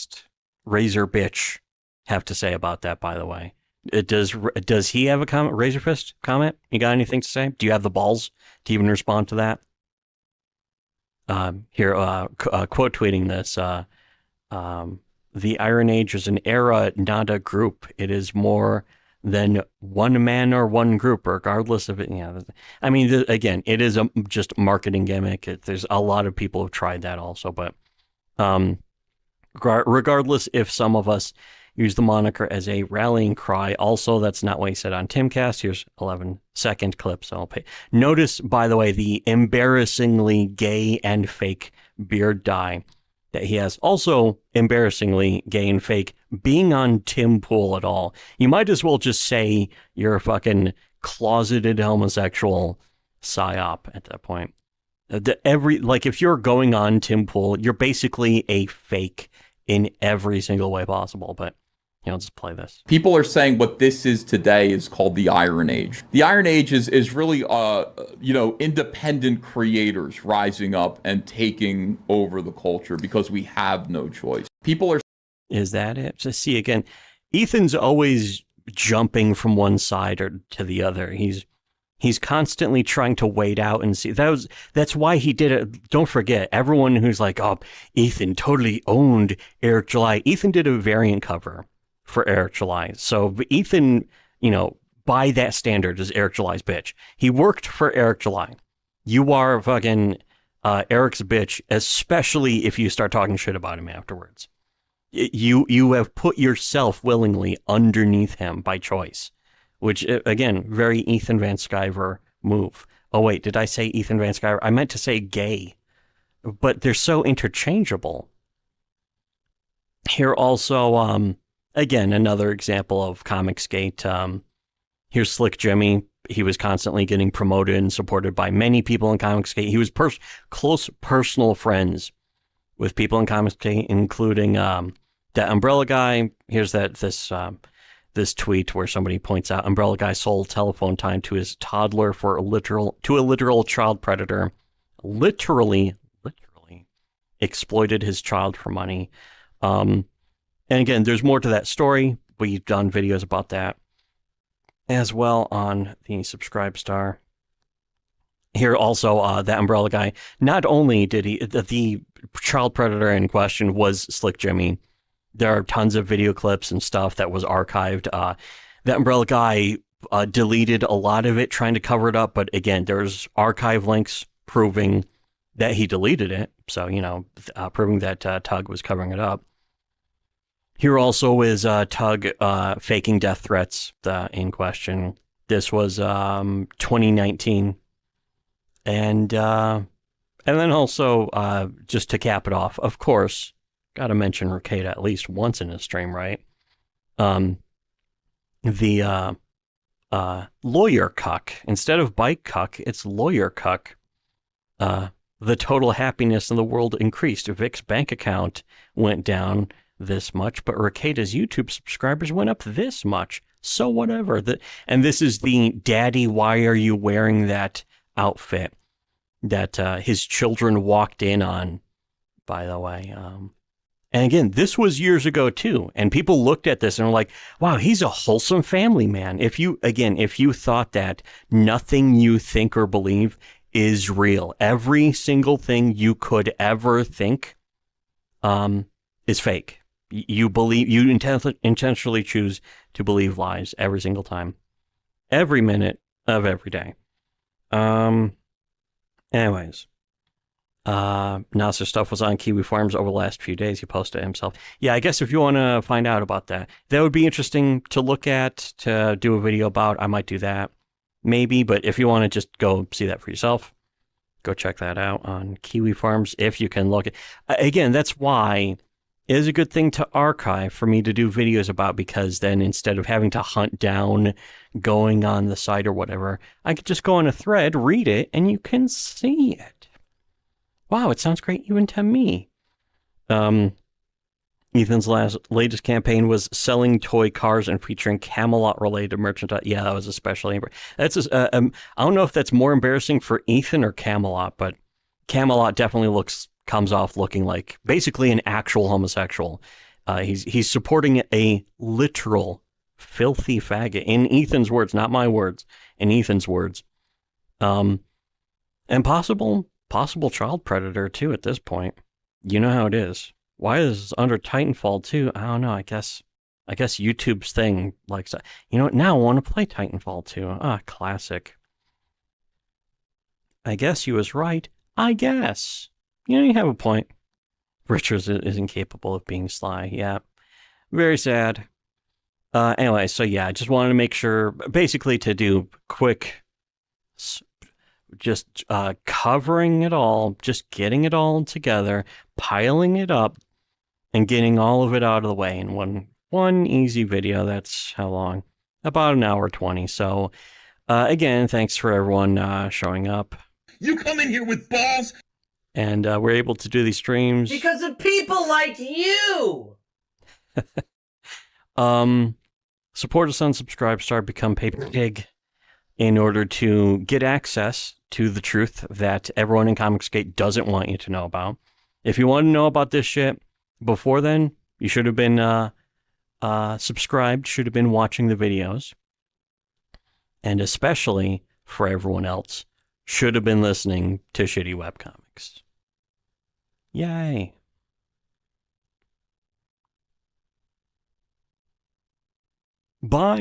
have to say about that, by the way? Does he have a comment? Razor Fist comment? You got anything to say? Do you have the balls to even respond to that? Here, quote tweeting this. The Iron Age is an era, not a group. It is more than one man or one group, regardless of it. Yeah, I mean, again, it is just marketing gimmick. There's a lot of people who have tried that also, but regardless, if some of us use the moniker as a rallying cry. Also, that's not what he said on Timcast. Here's 11-second clip, so I'll pay. Notice, by the way, the embarrassingly gay and fake beard dye that he has. Also, embarrassingly gay and fake being on Tim Pool at all. You might as well just say you're a fucking closeted homosexual psyop at that point. If you're going on Tim Pool, you're basically a fake in every single way possible, but let's play this. People are saying what this is today is called the Iron Age. The Iron Age is really, independent creators rising up and taking over the culture because we have no choice. People are... Is that it? So see, again, Ethan's always jumping from one side or to the other. He's constantly trying to wait out and see. That's why he did it. Don't forget, everyone who's like, oh, Ethan totally owned Eric July. Ethan did a variant cover for Eric July. So Ethan, by that standard, is Eric July's bitch. He worked for Eric July. You are fucking Eric's bitch, especially if you start talking shit about him afterwards. You have put yourself willingly underneath him by choice. Which, again, very Ethan Van Sciver move. Oh, wait, did I say Ethan Van Sciver? I meant to say gay. But they're so interchangeable. Here also, again, another example of Comicsgate. Here's Slick Jimmy. He was constantly getting promoted and supported by many people in Comicsgate. He was close personal friends with people in Comicsgate, including that Umbrella Guy. Here's this tweet where somebody points out Umbrella Guy sold telephone time to his toddler to a literal child predator, literally exploited his child for money. And again, there's more to that story. We've done videos about that as well on the Subscribe Star. Here also, that Umbrella Guy, not only did the child predator in question was Slick Jimmy. There are tons of video clips and stuff that was archived. That Umbrella Guy deleted a lot of it, trying to cover it up. But again, there's archive links proving that he deleted it. So, proving that Tug was covering it up. Here also is Tug faking death threats in question. This was 2019. And then also, just to cap it off, of course, got to mention Ricada at least once in his stream, right? The lawyer cuck. Instead of bike cuck, it's lawyer cuck. The total happiness in the world increased. Vic's bank account went down this much, but Ricada's YouTube subscribers went up this much. So whatever. And this is the daddy, why are you wearing that outfit that his children walked in on, by the way. And again, this was years ago too. And people looked at this and were like, wow, he's a wholesome family man. If you thought that nothing you think or believe is real, every single thing you could ever think is fake. You intentionally choose to believe lies every single time, every minute of every day. Anyways, Nasser stuff was on Kiwi Farms over the last few days. He posted it himself. Yeah, I guess if you want to find out about that, that would be interesting to look at, to do a video about. I might do that, maybe. But if you want to just go see that for yourself, go check that out on Kiwi Farms if you can look at. Again, that's why it is a good thing to archive for me to do videos about, because then instead of having to hunt down going on the site or whatever, I could just go on a thread, read it, and you can see it. Wow, it sounds great even to me. Ethan's latest campaign was selling toy cars and featuring Camelot-related merchandise. Yeah, that was especially. That's I don't know if that's more embarrassing for Ethan or Camelot, but Camelot definitely comes off looking like basically an actual homosexual. He's supporting a literal filthy faggot, in Ethan's words, not my words. In Ethan's words, and possible child predator too. At this point, you know how it is. Why is it under Titanfall 2? I don't know. I guess YouTube's thing likes that. You know what? Now I want to play Titanfall 2. Classic. I guess he was right. I guess. You have a point. Richards is incapable of being sly. Yeah. Very sad. Anyway, so yeah, I just wanted to make sure, basically to do quick, just covering it all, just getting it all together, piling it up, and getting all of it out of the way in one easy video. That's how long? About an hour 20. So, again, thanks for everyone showing up. You come in here with balls. And we're able to do these streams Because of people like you! Support us on Subscribe Star, become Paper Pig, in order to get access to the truth that everyone in Comicsgate doesn't want you to know about. If you want to know about this shit before then, you should have been subscribed, should have been watching the videos. And especially for everyone else, should have been listening to shitty webcomics. Yay. Bye.